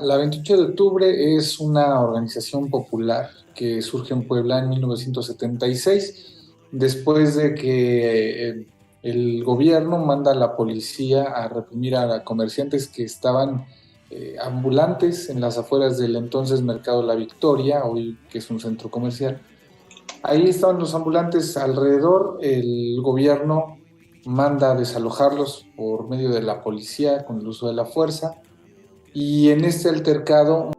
la 28 de octubre es una organización popular que surge en Puebla en 1976, después de que el gobierno manda a la policía a reprimir a comerciantes que estaban ambulantes en las afueras del entonces Mercado La Victoria, hoy que es un centro comercial. Ahí estaban los ambulantes alrededor, el gobierno manda a desalojarlos por medio de la policía con el uso de la fuerza. Y en este altercado.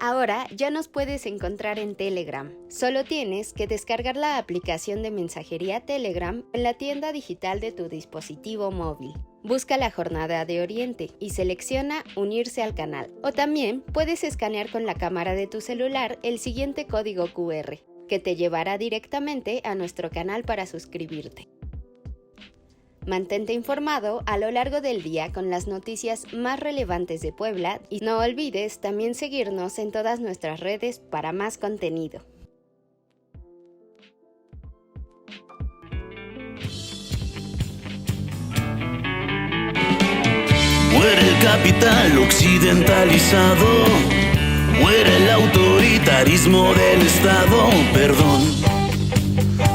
Ahora ya nos puedes encontrar en Telegram. Solo tienes que descargar la aplicación de mensajería Telegram en la tienda digital de tu dispositivo móvil. Busca la Jornada de Oriente y selecciona Unirse al canal. O también puedes escanear con la cámara de tu celular el siguiente código QR, que te llevará directamente a nuestro canal para suscribirte. Mantente informado a lo largo del día con las noticias más relevantes de Puebla y no olvides también seguirnos en todas nuestras redes para más contenido. Muere el capital occidentalizado, muere el autoritarismo del Estado, perdón,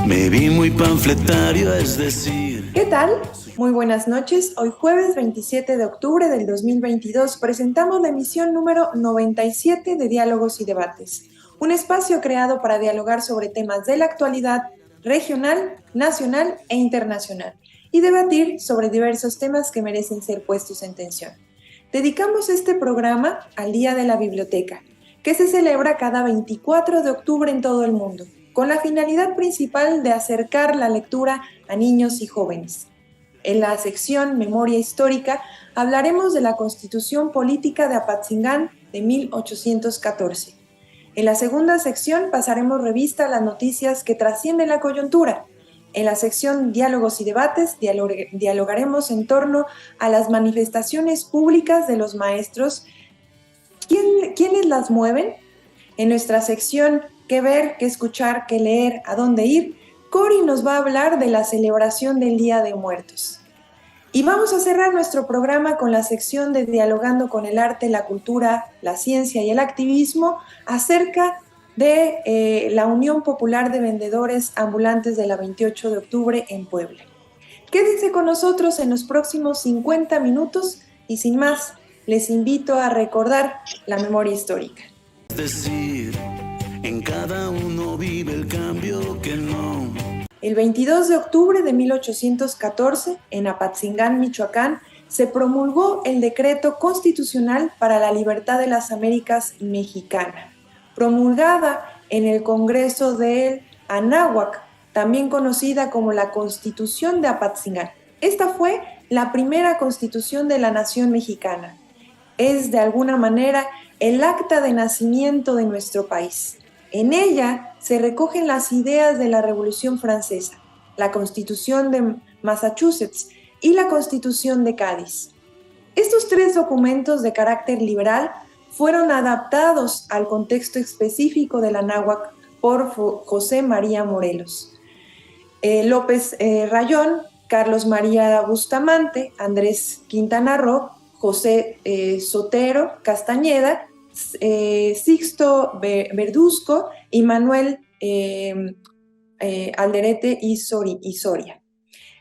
me vi muy panfletario, es decir... ¿Qué tal? Muy buenas noches. Hoy jueves 27 de octubre del 2022 presentamos la emisión número 97 de Diálogos y Debates, un espacio creado para dialogar sobre temas de la actualidad regional, nacional e internacional y debatir sobre diversos temas que merecen ser puestos en tensión. Dedicamos este programa al Día de la Biblioteca, que se celebra cada 24 de octubre en todo el mundo, con la finalidad principal de acercar la lectura a niños y jóvenes. En la sección Memoria Histórica hablaremos de la Constitución Política de Apatzingán de 1814. En la segunda sección pasaremos revista a las noticias que trascienden la coyuntura. En la sección Diálogos y Debates dialogaremos en torno a las manifestaciones públicas de los maestros. ¿Quiénes las mueven? En nuestra sección ¿Qué ver, qué escuchar, qué leer, a dónde ir?, Cori nos va a hablar de la celebración del Día de Muertos. Y vamos a cerrar nuestro programa con la sección de Dialogando con el arte, la cultura, la ciencia y el activismo acerca de la Unión Popular de Vendedores Ambulantes de la 28 de octubre en Puebla. Quédense con nosotros en los próximos 50 minutos y sin más, les invito a recordar la memoria histórica. Es decir, en cada uno vive el cambio que no. El 22 de octubre de 1814, en Apatzingán, Michoacán, se promulgó el Decreto Constitucional para la Libertad de las Américas Mexicana, promulgada en el Congreso del Anáhuac, también conocida como la Constitución de Apatzingán. Esta fue la primera constitución de la nación mexicana. Es, de alguna manera, el acta de nacimiento de nuestro país. En ella se recogen las ideas de la Revolución Francesa, la Constitución de Massachusetts y la Constitución de Cádiz. Estos tres documentos de carácter liberal fueron adaptados al contexto específico del Anáhuac por José María Morelos. López Rayón, Carlos María Bustamante, Andrés Quintana Roo, José Sotero Castañeda, Sixto Verduzco y Manuel Alderete y Soria.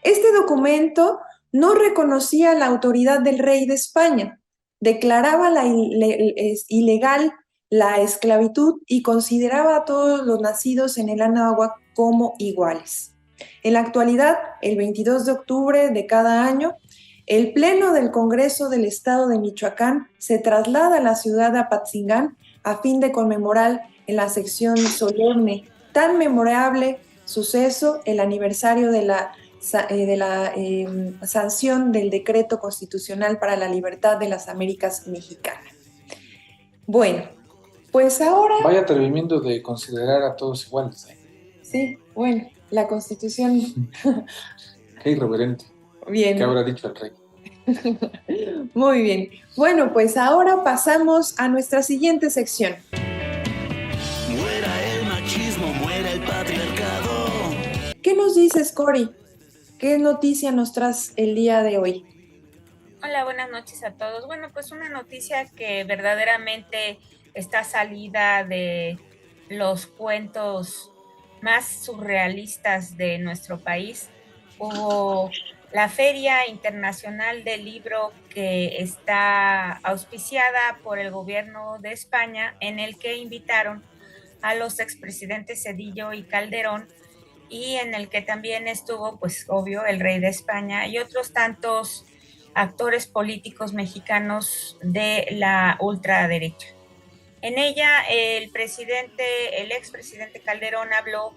Este documento no reconocía la autoridad del rey de España, declaraba ilegal la esclavitud y consideraba a todos los nacidos en el Anáhuac como iguales. En la actualidad, el 22 de octubre de cada año, el Pleno del Congreso del Estado de Michoacán se traslada a la ciudad de Apatzingán a fin de conmemorar en la sección solemne tan memorable suceso el aniversario de la sanción del Decreto Constitucional para la Libertad de las Américas Mexicanas. Bueno, pues ahora... Vaya atrevimiento de considerar a todos iguales. Sí, bueno, la Constitución... Qué irreverente. Bien. ¿Qué habrá dicho el rey? Muy bien. Bueno, pues ahora pasamos a nuestra siguiente sección. Muera el machismo, muera el patriarcado. ¿Qué nos dices, Cori? ¿Qué noticia nos traes el día de hoy? Hola, buenas noches a todos. Bueno, pues una noticia que verdaderamente está salida de los cuentos más surrealistas de nuestro país. Hubo la Feria Internacional del Libro que está auspiciada por el gobierno de España, en el que invitaron a los expresidentes Zedillo y Calderón, y en el que también estuvo, pues obvio, el rey de España y otros tantos actores políticos mexicanos de la ultraderecha. En ella, el expresidente Calderón habló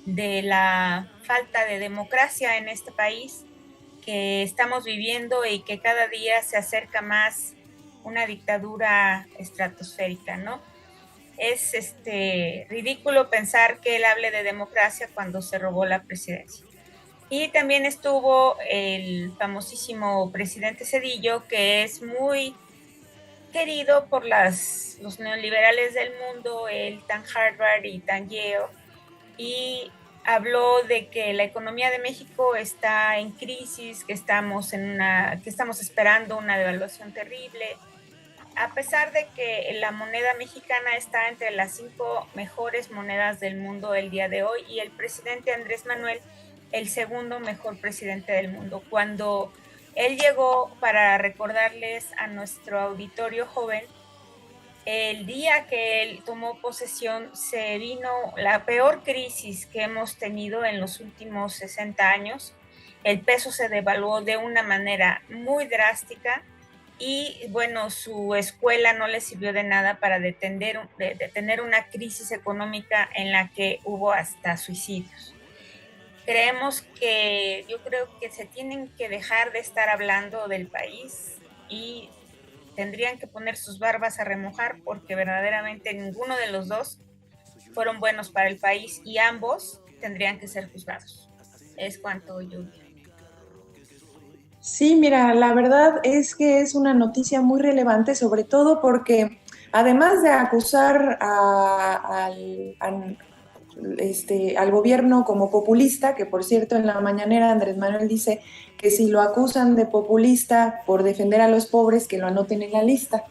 de la falta de democracia en este país que estamos viviendo y que cada día se acerca más una dictadura estratosférica, ¿no? Es ridículo pensar que él hable de democracia cuando se robó la presidencia. Y también estuvo el famosísimo presidente Zedillo, que es muy querido por los neoliberales del mundo, el tan Harvard y tan Yale, y habló de que la economía de México está en crisis, que estamos esperando una devaluación terrible, a pesar de que la moneda mexicana está entre las 5 mejores monedas del mundo el día de hoy, y el presidente Andrés Manuel el segundo mejor presidente del mundo. Cuando él llegó, para recordarles a nuestro auditorio joven, el día que él tomó posesión se vino la peor crisis que hemos tenido en los últimos 60 años. El peso se devaluó de una manera muy drástica y bueno, su escuela no le sirvió de nada para detener una crisis económica en la que hubo hasta suicidios. Yo creo que se tienen que dejar de estar hablando del país y tendrían que poner sus barbas a remojar, porque verdaderamente ninguno de los dos fueron buenos para el país y ambos tendrían que ser juzgados. Es cuanto yo digo. Sí, mira, la verdad es que es una noticia muy relevante, sobre todo porque además de acusar al gobierno como populista, que por cierto en la mañanera Andrés Manuel dice que si lo acusan de populista por defender a los pobres, que lo anoten en la lista.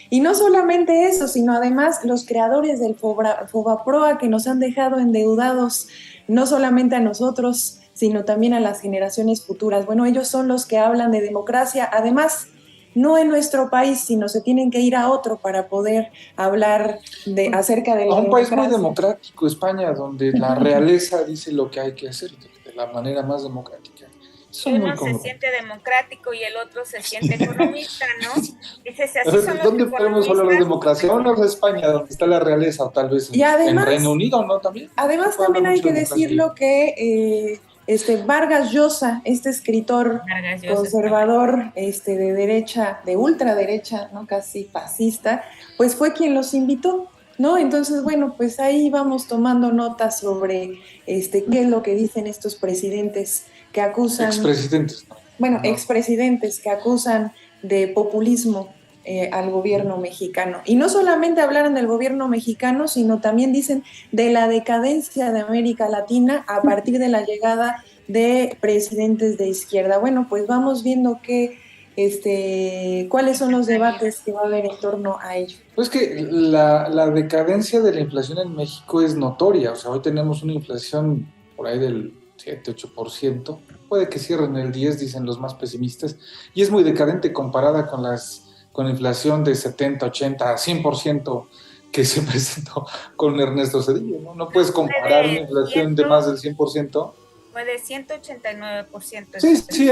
Y no solamente eso, sino además los creadores del Fobaproa, que nos han dejado endeudados no solamente a nosotros, sino también a las generaciones futuras. Bueno, ellos son los que hablan de democracia, además no en nuestro país, sino se tienen que ir a otro para poder hablar acerca de la a un país muy democracia. democrático, España, donde la realeza dice lo que hay que hacer de la manera más democrática. Uno se siente democrático y el otro se siente economista, ¿no? Dices, así son los ¿Dónde podemos hablar de democracia? Uno es España, donde está la realeza, o tal vez en Reino Unido, ¿no? También. Además, también hay que decirlo que Vargas Llosa, este escritor conservador de derecha, de ultraderecha, ¿no? Casi fascista, pues fue quien los invitó, ¿no? Entonces, bueno, pues ahí vamos tomando notas sobre qué es lo que dicen estos presidentes que acusan... Expresidentes. Bueno, expresidentes que acusan de populismo al gobierno mexicano. Y no solamente hablaron del gobierno mexicano, sino también dicen de la decadencia de América Latina a partir de la llegada de presidentes de izquierda. Bueno, pues vamos viendo cuáles son los debates que va a haber en torno a ello. Pues que la decadencia de la inflación en México es notoria. O sea, hoy tenemos una inflación por ahí del 7-8%. Puede que cierren el 10%, dicen los más pesimistas. Y es muy decadente comparada con la inflación de 70, 80, 100% que se presentó con Ernesto Zedillo, ¿no? No puedes comparar una inflación de más del 100%. Fue de 189%. Sí,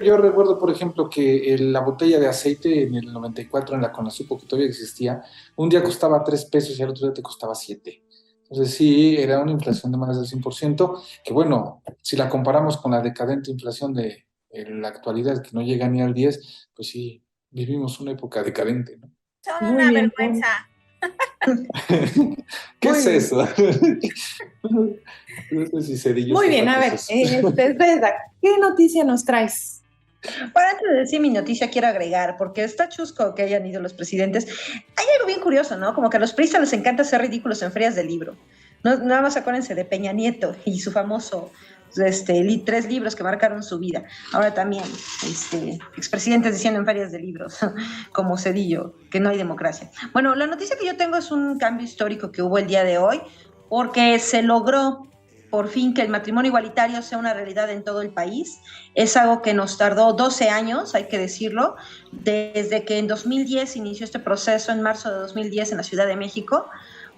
yo recuerdo, por ejemplo, que la botella de aceite en el 94 en la Conasupo, que todavía existía, un día costaba 3 pesos y al otro día te costaba 7. Entonces sí, era una inflación de más del 100%, que bueno, si la comparamos con la decadente inflación de la actualidad, que no llega ni al 10, pues sí, vivimos una época decadente, ¿no? Son una vergüenza. ¿Qué es eso? No sé si Zedillo. Muy bien, a ver, Vesda, ¿qué noticia nos traes? Bueno, antes de decir mi noticia, quiero agregar, porque está chusco que hayan ido los presidentes. Hay algo bien curioso, ¿no? Como que a los priistas les encanta ser ridículos en ferias de libro. No, nada más acuérdense de Peña Nieto y su famoso tres libros que marcaron su vida. Ahora también expresidentes diciendo en ferias de libros, como Cedillo, que no hay democracia. Bueno, la noticia que yo tengo es un cambio histórico que hubo el día de hoy, porque se logró por fin que el matrimonio igualitario sea una realidad en todo el país. Es algo que nos tardó 12 años, hay que decirlo, desde que en 2010 inició este proceso, en marzo de 2010 en la Ciudad de México,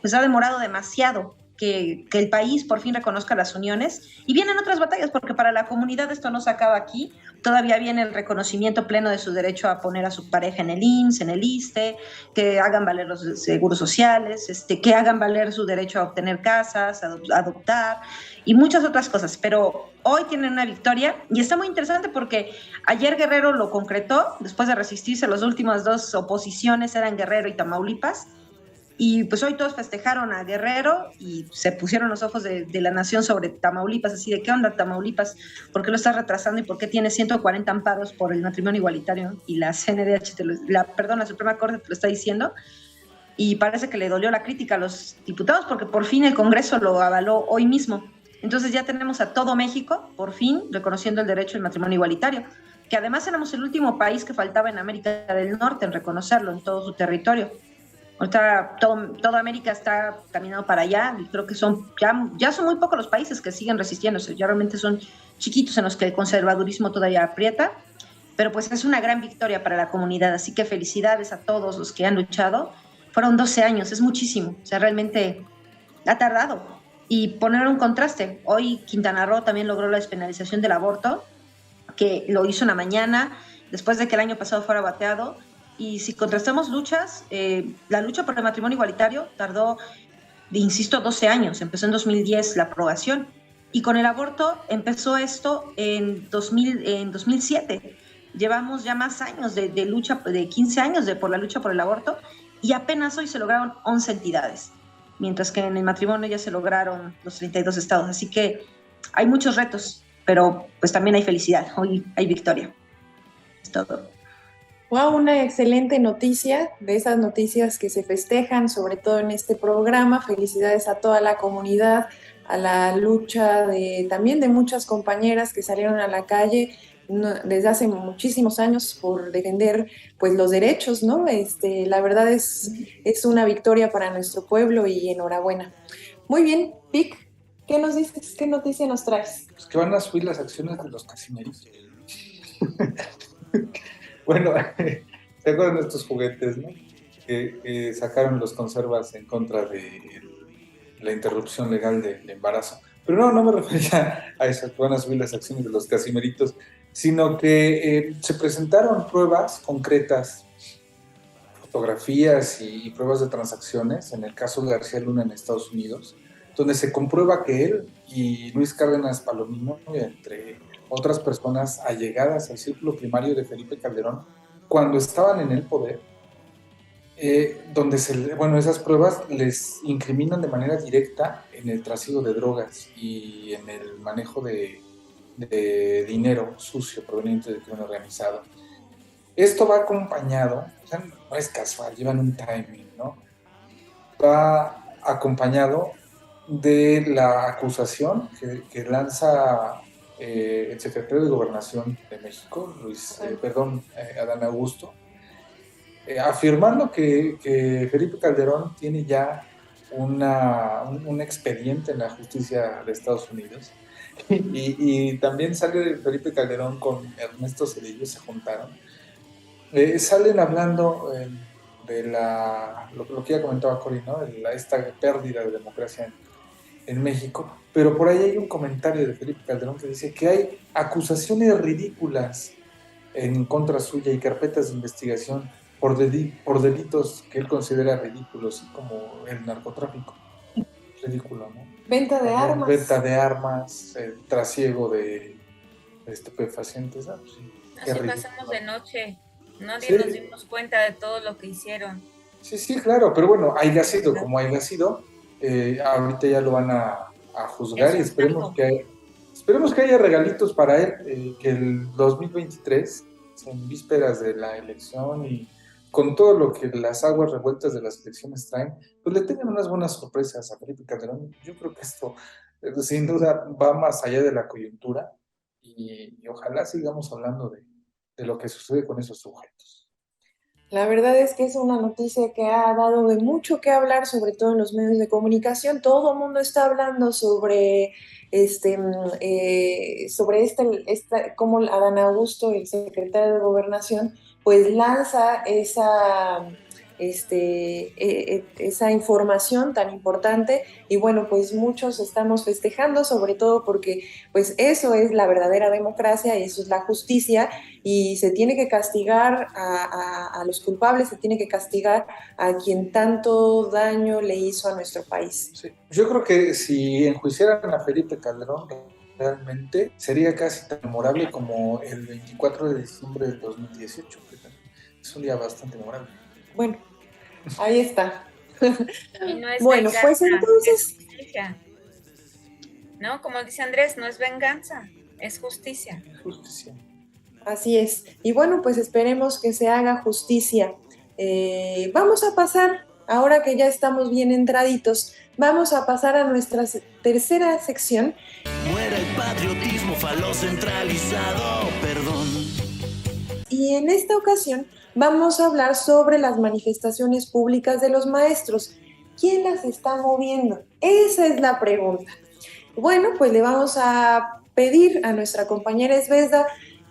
pues ha demorado demasiado que el país por fin reconozca las uniones. Y vienen otras batallas, porque para la comunidad esto no se acaba aquí. Todavía viene el reconocimiento pleno de su derecho a poner a su pareja en el IMSS, en el ISSSTE, que hagan valer los seguros sociales, que hagan valer su derecho a obtener casas, a adoptar y muchas otras cosas. Pero hoy tienen una victoria y está muy interesante porque ayer Guerrero lo concretó, después de resistirse. Las últimas dos oposiciones eran Guerrero y Tamaulipas. Y pues hoy todos festejaron a Guerrero y se pusieron los ojos de la nación sobre Tamaulipas, así de qué onda Tamaulipas, por qué lo estás retrasando y por qué tiene 140 amparos por el matrimonio igualitario y la CNDH, la Suprema Corte te lo está diciendo. Y parece que le dolió la crítica a los diputados porque por fin el Congreso lo avaló hoy mismo. Entonces ya tenemos a todo México, por fin, reconociendo el derecho al matrimonio igualitario, que además éramos el último país que faltaba en América del Norte en reconocerlo en todo su territorio. Ahorita toda América está caminando para allá y creo que ya son muy pocos los países que siguen resistiéndose, ya realmente son chiquitos en los que el conservadurismo todavía aprieta, pero pues es una gran victoria para la comunidad, así que felicidades a todos los que han luchado. Fueron 12 años, es muchísimo, o sea, realmente ha tardado. Y poner un contraste, hoy Quintana Roo también logró la despenalización del aborto, que lo hizo en la mañana, después de que el año pasado fuera bateado. Y si contrastamos luchas, la lucha por el matrimonio igualitario tardó, insisto, 12 años. Empezó en 2010 la aprobación. Y con el aborto empezó esto en 2007. Llevamos ya más años de lucha, de 15 años por la lucha por el aborto. Y apenas hoy se lograron 11 entidades. Mientras que en el matrimonio ya se lograron los 32 estados. Así que hay muchos retos, pero pues también hay felicidad. Hoy hay victoria. Es todo. Wow, una excelente noticia, de esas noticias que se festejan, sobre todo en este programa. Felicidades a toda la comunidad, a la lucha también de muchas compañeras que salieron a la calle desde hace muchísimos años por defender pues los derechos, ¿no? La verdad es una victoria para nuestro pueblo y enhorabuena. Muy bien, Vic, ¿qué nos dices? ¿Qué noticia nos traes? Pues que van a subir las acciones de los casimeritos. Bueno, ¿se acuerdan de estos juguetes, no? Que sacaron los conservas en contra de la interrupción legal del embarazo? Pero no me refería a eso, que van a subir las acciones de los casimeritos, sino que se presentaron pruebas concretas, fotografías y pruebas de transacciones, en el caso de García Luna en Estados Unidos, donde se comprueba que él y Luis Cárdenas Palomino, entre otras personas allegadas al círculo primario de Felipe Calderón, cuando estaban en el poder, donde esas pruebas les incriminan de manera directa en el trasiego de drogas y en el manejo de dinero sucio proveniente del crimen organizado. Esto va acompañado, o sea, no es casual, llevan un timing, ¿no? Va acompañado de la acusación que lanza el secretario de Gobernación de México, Adán Augusto, afirmando que Felipe Calderón tiene ya un expediente en la justicia de Estados Unidos. Y también sale Felipe Calderón con Ernesto Zedillo, se juntaron. Salen hablando de lo que ya comentaba Cori, ¿no? Esta pérdida de democracia en México, pero por ahí hay un comentario de Felipe Calderón que dice que hay acusaciones ridículas en contra suya y carpetas de investigación por delitos que él considera ridículos, como el narcotráfico. Ridículo, ¿no? Venta de armas, trasiego de estupefacientes. ¿No? Sí, así pasamos de noche, nadie nos dimos cuenta de todo lo que hicieron. Sí, claro, pero bueno, haya sido como haya sido, ahorita ya lo van a juzgar y esperemos que haya regalitos para él, que el 2023, en vísperas de la elección y con todo lo que las aguas revueltas de las elecciones traen, pues le tengan unas buenas sorpresas a Felipe Calderón. Yo creo que esto sin duda va más allá de la coyuntura y ojalá sigamos hablando de lo que sucede con esos sujetos. La verdad es que es una noticia que ha dado de mucho que hablar, sobre todo en los medios de comunicación. Todo el mundo está hablando sobre cómo Adán Augusto, el secretario de Gobernación, pues lanza esa información tan importante y bueno, pues muchos estamos festejando, sobre todo porque pues eso es la verdadera democracia, eso es la justicia y se tiene que castigar a los culpables, se tiene que castigar a quien tanto daño le hizo a nuestro país. Sí. Yo creo que si enjuiciaran a Felipe Calderón, realmente sería casi tan memorable como el 24 de diciembre del 2018. Es un día bastante memorable. Bueno, ahí está. Y no es bueno, venganza, pues entonces... es justicia. ¿No? Como dice Andrés, no es venganza, es justicia. Justicia. Así es. Y bueno, pues esperemos que se haga justicia. Vamos a pasar, ahora que ya estamos bien entraditos, vamos a pasar a nuestra tercera sección. Muera el patriotismo falocentralizado, perdón. Y en esta ocasión vamos a hablar sobre las manifestaciones públicas de los maestros. ¿Quién las está moviendo? Esa es la pregunta. Bueno, pues le vamos a pedir a nuestra compañera Esbezda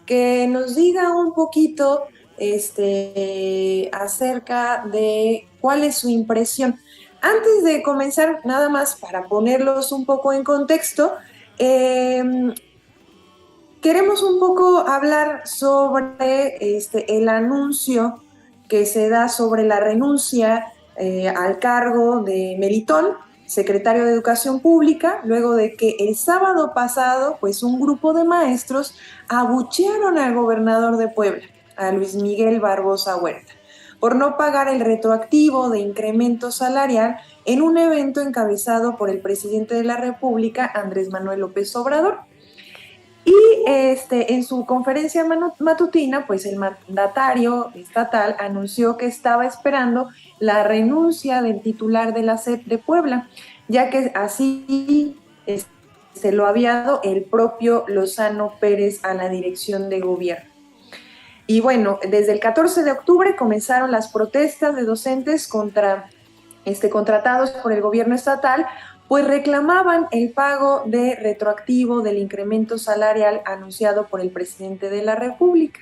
que nos diga un poquito acerca de cuál es su impresión. Antes de comenzar, nada más para ponerlos un poco en contexto, queremos un poco hablar sobre el anuncio que se da sobre la renuncia al cargo de Melitón, secretario de Educación Pública, luego de que el sábado pasado, pues un grupo de maestros abuchearon al gobernador de Puebla, a Luis Miguel Barbosa Huerta, por no pagar el retroactivo de incremento salarial en un evento encabezado por el presidente de la República, Andrés Manuel López Obrador. Y en su conferencia matutina, pues el mandatario estatal anunció que estaba esperando la renuncia del titular de la SEP de Puebla, ya que así se lo había dado el propio Lozano Pérez a la dirección de gobierno. Y bueno, desde el 14 de octubre comenzaron las protestas de docentes contratados por el gobierno estatal, pues reclamaban el pago de retroactivo del incremento salarial anunciado por el presidente de la República.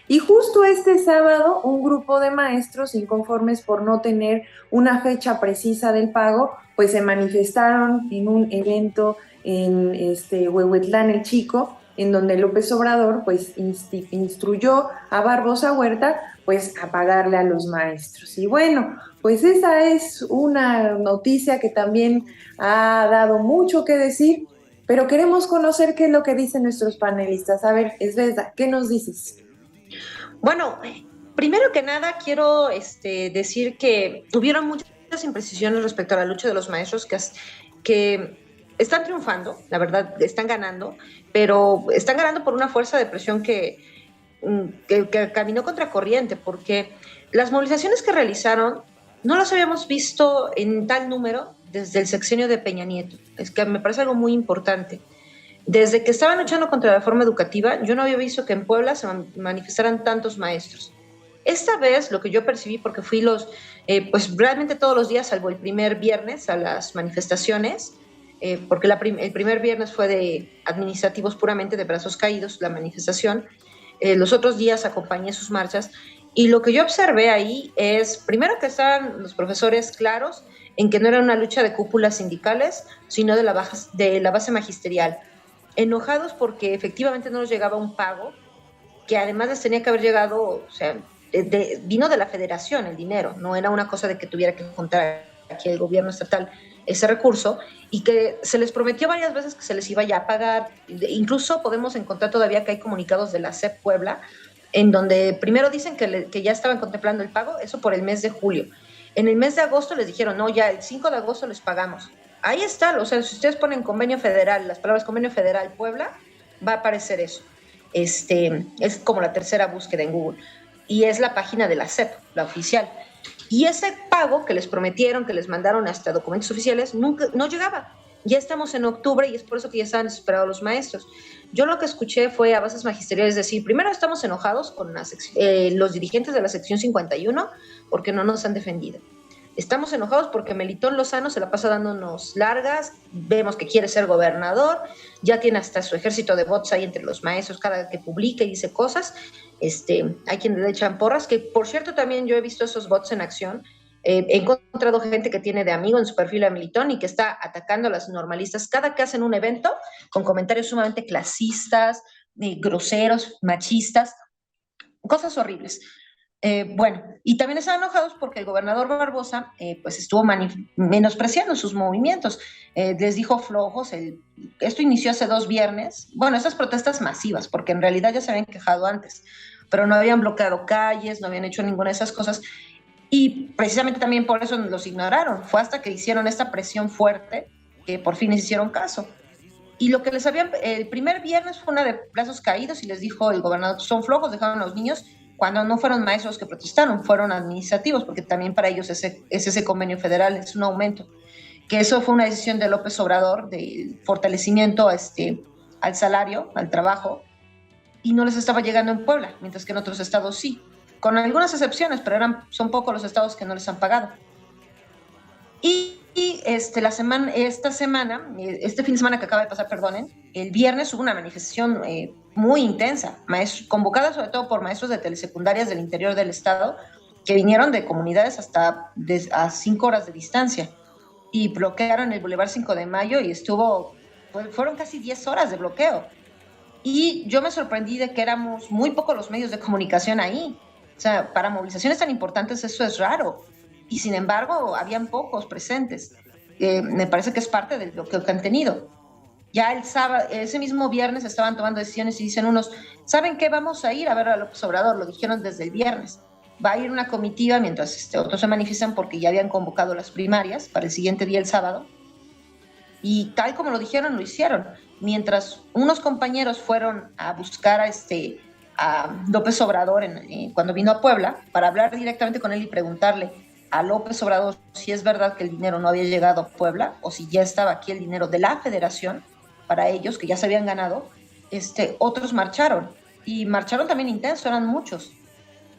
Y justo este sábado, un grupo de maestros inconformes por no tener una fecha precisa del pago, pues se manifestaron en un evento en Huehuetlán el Chico, en donde López Obrador pues instruyó a Barbosa Huerta pues a pagarle a los maestros. Y bueno, pues esa es una noticia que también ha dado mucho que decir, pero queremos conocer qué es lo que dicen nuestros panelistas. A ver, Esbezda, ¿qué nos dices? Bueno, primero que nada quiero decir que hubieron muchas imprecisiones respecto a la lucha de los maestros que están triunfando, la verdad, están ganando, pero están ganando por una fuerza de presión que caminó contracorriente, porque las movilizaciones que realizaron no las habíamos visto en tal número desde el sexenio de Peña Nieto. Es que me parece algo muy importante. Desde que estaban luchando contra la reforma educativa, yo no había visto que en Puebla se manifestaran tantos maestros. Esta vez lo que yo percibí, porque fui pues realmente todos los días, salvo el primer viernes, a las manifestaciones, porque el primer viernes fue de administrativos puramente, de brazos caídos, la manifestación. Los otros días acompañé sus marchas y lo que yo observé ahí es, primero, que estaban los profesores claros en que no era una lucha de cúpulas sindicales, sino de la base magisterial, enojados porque efectivamente no les llegaba un pago, que además les tenía que haber llegado, o sea, vino de la federación el dinero, no era una cosa de que tuviera que juntar aquí el gobierno estatal ese recurso, y que se les prometió varias veces que se les iba ya a pagar. Incluso podemos encontrar todavía que hay comunicados de la SEP Puebla, en donde primero dicen que ya estaban contemplando el pago, eso por el mes de julio. En el mes de agosto les dijeron, no, ya el 5 de agosto les pagamos. Ahí está, o sea, si ustedes ponen convenio federal, las palabras convenio federal Puebla, va a aparecer eso. Es como la tercera búsqueda en Google. Y es la página de la SEP, la oficial. Y ese pago que les prometieron, que les mandaron hasta documentos oficiales, no llegaba. Ya estamos en octubre y es por eso que ya estaban desesperados los maestros. Yo lo que escuché fue a bases magisteriales decir, primero estamos enojados con los dirigentes de la sección 51 porque no nos han defendido. Estamos enojados porque Melitón Lozano se la pasa dándonos largas, vemos que quiere ser gobernador, ya tiene hasta su ejército de bots ahí entre los maestros cada que publica y dice cosas. Hay quienes le echan porras, que por cierto también yo he visto esos bots en acción. He encontrado gente que tiene de amigo en su perfil a Melitón y que está atacando a las normalistas cada que hacen un evento con comentarios sumamente clasistas, groseros, machistas, cosas horribles. Bueno, y también están enojados porque el gobernador Barbosa pues estuvo menospreciando sus movimientos. Les dijo flojos. Esto inició hace 2 viernes. Bueno, esas protestas masivas, porque en realidad ya se habían quejado antes, pero no habían bloqueado calles, no habían hecho ninguna de esas cosas. Y precisamente también por eso los ignoraron. Fue hasta que hicieron esta presión fuerte que por fin les hicieron caso. Y lo que les habían, el primer viernes fue una de brazos caídos y les dijo el gobernador, son flojos, dejaron a los niños, cuando no fueron maestros que protestaron, fueron administrativos, porque también para ellos es ese convenio federal, es un aumento. Que eso fue una decisión de López Obrador, de fortalecimiento al salario, al trabajo, y no les estaba llegando en Puebla, mientras que en otros estados sí. Con algunas excepciones, pero son pocos los estados que no les han pagado. Este fin de semana que acaba de pasar, perdonen, el viernes hubo una manifestación muy intensa, convocada sobre todo por maestros de telesecundarias del interior del estado, que vinieron de comunidades hasta a 5 horas de distancia, y bloquearon el Boulevard 5 de Mayo y fueron casi 10 horas de bloqueo. Y yo me sorprendí de que éramos muy pocos los medios de comunicación ahí. O sea, para movilizaciones tan importantes eso es raro. Y sin embargo, habían pocos presentes. Me parece que es parte del bloqueo que han tenido. Ya el sábado, ese mismo viernes estaban tomando decisiones y dicen unos, ¿saben qué? Vamos a ir a ver a López Obrador, lo dijeron desde el viernes. Va a ir una comitiva mientras otros se manifiestan porque ya habían convocado las primarias para el siguiente día, el sábado. Y tal como lo dijeron, lo hicieron. Mientras unos compañeros fueron a buscar a López Obrador cuando vino a Puebla para hablar directamente con él y preguntarle a López Obrador si es verdad que el dinero no había llegado a Puebla o si ya estaba aquí el dinero de la federación para ellos, que ya se habían ganado. Otros marcharon y marcharon también intenso, eran muchos.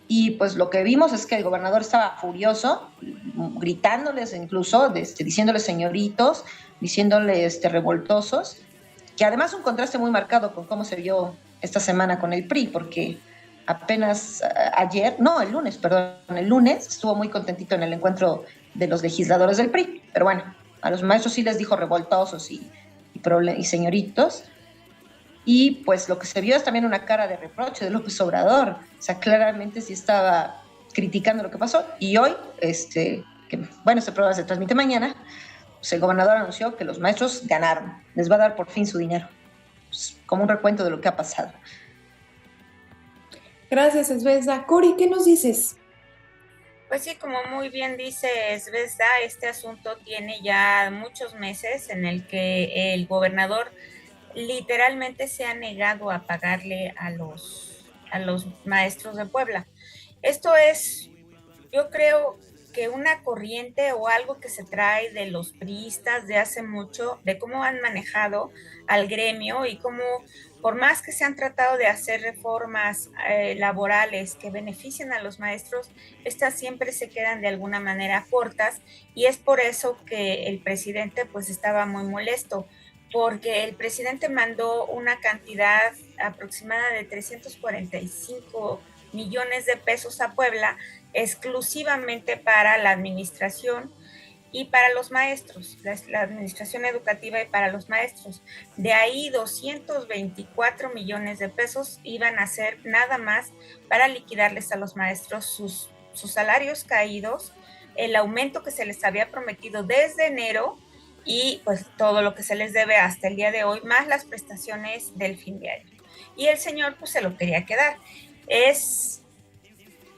Y pues lo que vimos es que el gobernador estaba furioso, gritándoles incluso, diciéndoles señoritos, diciéndoles revoltosos, que además un contraste muy marcado con cómo se vio esta semana con el PRI, porque apenas el lunes estuvo muy contentito en el encuentro de los legisladores del PRI, pero bueno, a los maestros sí les dijo revoltosos y señoritos, y pues lo que se vio es también una cara de reproche de López Obrador, o sea, claramente sí estaba criticando lo que pasó, y hoy, este programa se transmite mañana, pues el gobernador anunció que los maestros ganaron, les va a dar por fin su dinero, pues, como un recuento de lo que ha pasado. Gracias, Esbezda. Cori, ¿qué nos dices? Pues sí, como muy bien dice Esbezda, este asunto tiene ya muchos meses en el que el gobernador literalmente se ha negado a pagarle a los maestros de Puebla. Esto es, yo creo que una corriente o algo que se trae de los priistas de hace mucho, de cómo han manejado al gremio y cómo, por más que se han tratado de hacer reformas laborales que beneficien a los maestros, estas siempre se quedan de alguna manera cortas, y es por eso que el presidente pues estaba muy molesto, porque el presidente mandó una cantidad aproximada de 345 millones de pesos a Puebla exclusivamente para la administración y para los maestros, la administración educativa y para los maestros. De ahí 224 millones de pesos iban a ser nada más para liquidarles a los maestros sus salarios caídos, el aumento que se les había prometido desde enero y pues todo lo que se les debe hasta el día de hoy, más las prestaciones del fin de año. Y el señor pues se lo quería quedar. Es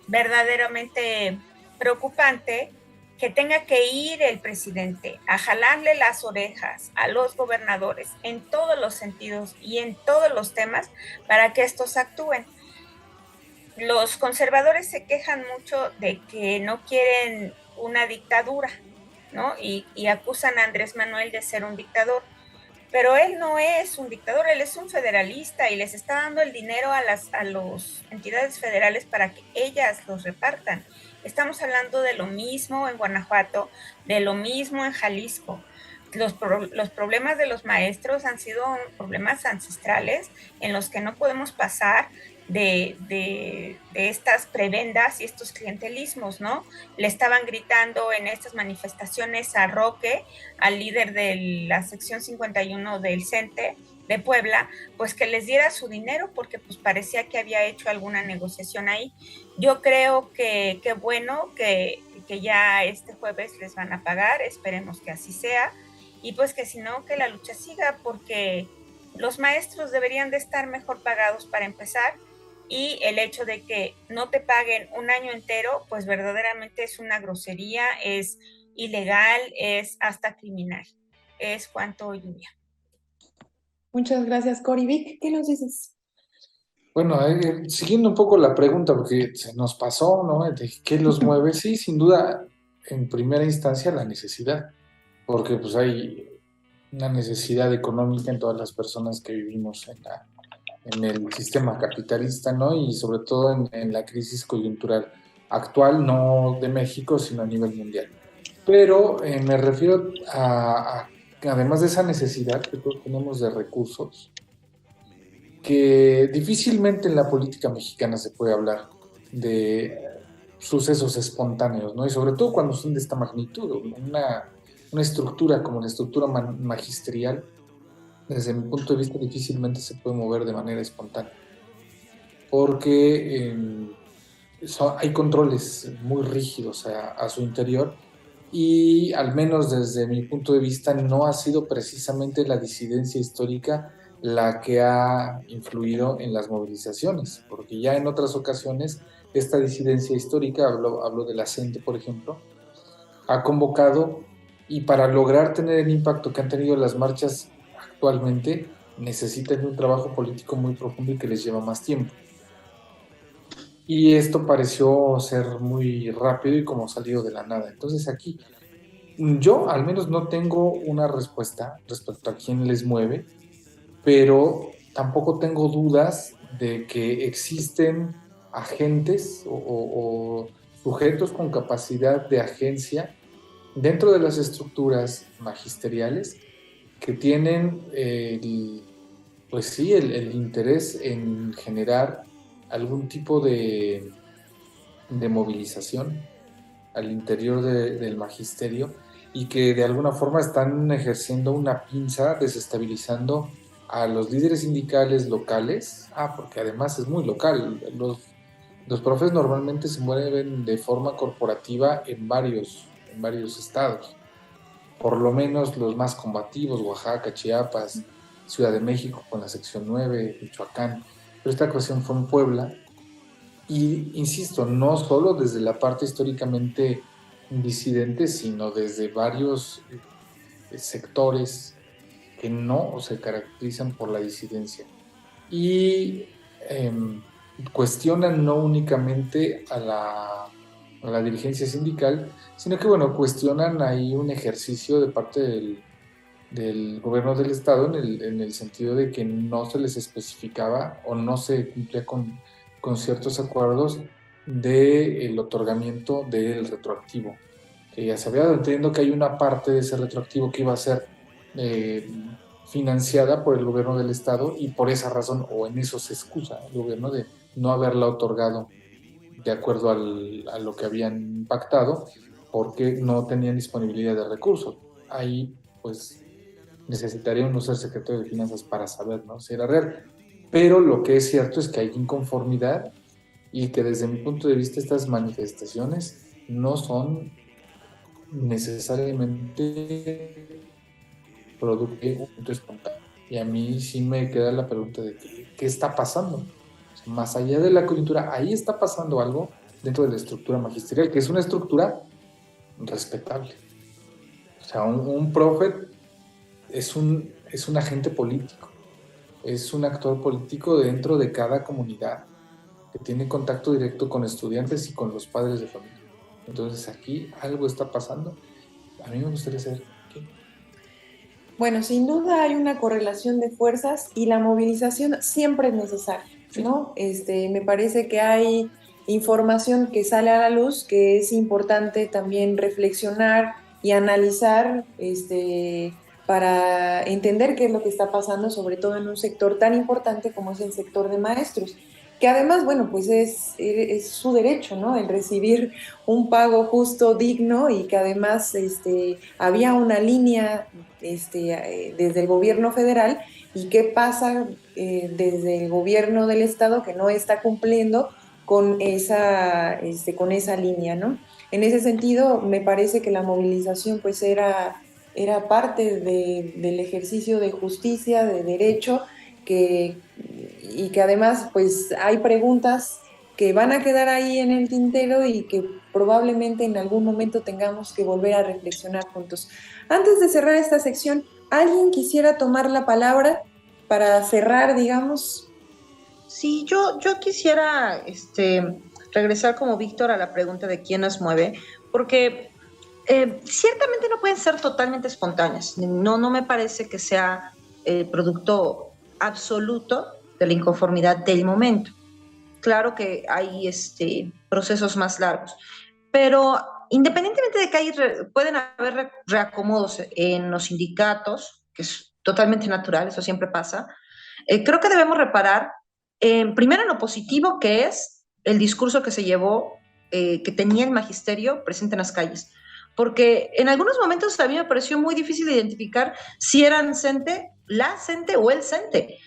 verdaderamente preocupante que tenga que ir el presidente a jalarle las orejas a los gobernadores en todos los sentidos y en todos los temas para que estos actúen. Los conservadores se quejan mucho de que no quieren una dictadura, ¿no? Y acusan a Andrés Manuel de ser un dictador. Pero él no es un dictador, él es un federalista y les está dando el dinero a las entidades federales para que ellas los repartan. Estamos hablando de lo mismo en Guanajuato, de lo mismo en Jalisco. Los problemas de los maestros han sido problemas ancestrales en los que no podemos pasar de estas prebendas y estos clientelismos, ¿no? Le estaban gritando en estas manifestaciones a Roque, al líder de la sección 51 del CENTE de Puebla, pues que les diera su dinero porque pues parecía que había hecho alguna negociación ahí. Yo creo que qué bueno que ya este jueves les van a pagar, esperemos que así sea, y pues que si no, que la lucha siga, porque los maestros deberían de estar mejor pagados para empezar, y el hecho de que no te paguen un año entero, pues verdaderamente es una grosería, es ilegal, es hasta criminal. Es cuanto, Lluvia. Muchas gracias, Cori. Vic, ¿qué nos dices? Bueno, siguiendo un poco la pregunta, porque se nos pasó, ¿no? ¿De qué los mueve? Sí, sin duda, en primera instancia, la necesidad, porque pues hay una necesidad económica en todas las personas que vivimos en el sistema capitalista, ¿no? Y sobre todo en la crisis coyuntural actual, no de México, sino a nivel mundial. Pero me refiero además de esa necesidad que todos tenemos de recursos, que difícilmente en la política mexicana se puede hablar de sucesos espontáneos, ¿no? Y sobre todo cuando son de esta magnitud, una estructura como la estructura magisterial, desde mi punto de vista, difícilmente se puede mover de manera espontánea, porque hay controles muy rígidos a su interior, y al menos desde mi punto de vista no ha sido precisamente la disidencia histórica la que ha influido en las movilizaciones, porque ya en otras ocasiones esta disidencia histórica, hablo de la CENTE, por ejemplo, ha convocado, y para lograr tener el impacto que han tenido las marchas actualmente, necesitan un trabajo político muy profundo y que les lleva más tiempo. Y esto pareció ser muy rápido y como salido de la nada. Entonces aquí yo al menos no tengo una respuesta respecto a quién les mueve, pero tampoco tengo dudas de que existen agentes o sujetos con capacidad de agencia dentro de las estructuras magisteriales que tienen pues sí, el interés en generar algún tipo de movilización al interior del magisterio, y que de alguna forma están ejerciendo una pinza, desestabilizando a los líderes sindicales locales, porque además es muy local. Los profes normalmente se mueven de forma corporativa en varios estados, por lo menos los más combativos: Oaxaca, Chiapas, Ciudad de México con la sección 9, Michoacán, pero esta ocasión fue en Puebla. Y insisto, no solo desde la parte históricamente disidente, sino desde varios sectores que no se caracterizan por la disidencia. Y cuestionan no únicamente a la dirigencia sindical, sino que, bueno, cuestionan ahí un ejercicio de parte del gobierno del estado en el sentido de que no se les especificaba o no se cumplía con ciertos acuerdos del otorgamiento del retroactivo, que ya se había dado entendiendo que hay una parte de ese retroactivo que iba a ser financiada por el gobierno del estado, y por esa razón, o en eso se excusa el gobierno de no haberla otorgado de acuerdo a lo que habían pactado, porque no tenían disponibilidad de recursos. Ahí pues necesitaría uno ser secretario de Finanzas para saber, ¿no?, si era real. Pero lo que es cierto es que hay inconformidad, y que desde mi punto de vista estas manifestaciones no son necesariamente producto de un punto espontáneo. Y a mí sí me queda la pregunta de qué está pasando. O sea, más allá de la coyuntura, ahí está pasando algo dentro de la estructura magisterial, que es una estructura respetable. O sea, un profe es un agente político, es un actor político dentro de cada comunidad, que tiene contacto directo con estudiantes y con los padres de familia. Entonces aquí algo está pasando. A mí me gustaría saber qué. Bueno, sin duda hay una correlación de fuerzas y la movilización siempre es necesaria, ¿no? Me parece que hay información que sale a la luz que es importante también reflexionar y analizar, para entender qué es lo que está pasando, sobre todo en un sector tan importante como es el sector de maestros, que además, bueno, pues es su derecho, ¿no? El recibir un pago justo, digno y que además había una línea desde el gobierno federal y qué pasa desde el gobierno del estado que no está cumpliendo con esa línea, ¿no? En ese sentido, me parece que la movilización pues era parte del ejercicio de justicia, de derecho, que, y que además pues hay preguntas que van a quedar ahí en el tintero y que probablemente en algún momento tengamos que volver a reflexionar juntos. Antes de cerrar esta sección, ¿alguien quisiera tomar la palabra para cerrar, digamos? Sí, yo quisiera regresar como Víctor a la pregunta de quién nos mueve, porque ciertamente no pueden ser totalmente espontáneas. No me parece que sea el producto absoluto de la inconformidad del momento. Claro que hay procesos más largos, pero independientemente de que pueden haber reacomodos en los sindicatos, que es totalmente natural, eso siempre pasa, creo que debemos reparar primero en lo positivo que es el discurso que se llevó, que tenía el magisterio presente en las calles. Porque en algunos momentos a mí me pareció muy difícil identificar si eran la CENTE o el CENTE.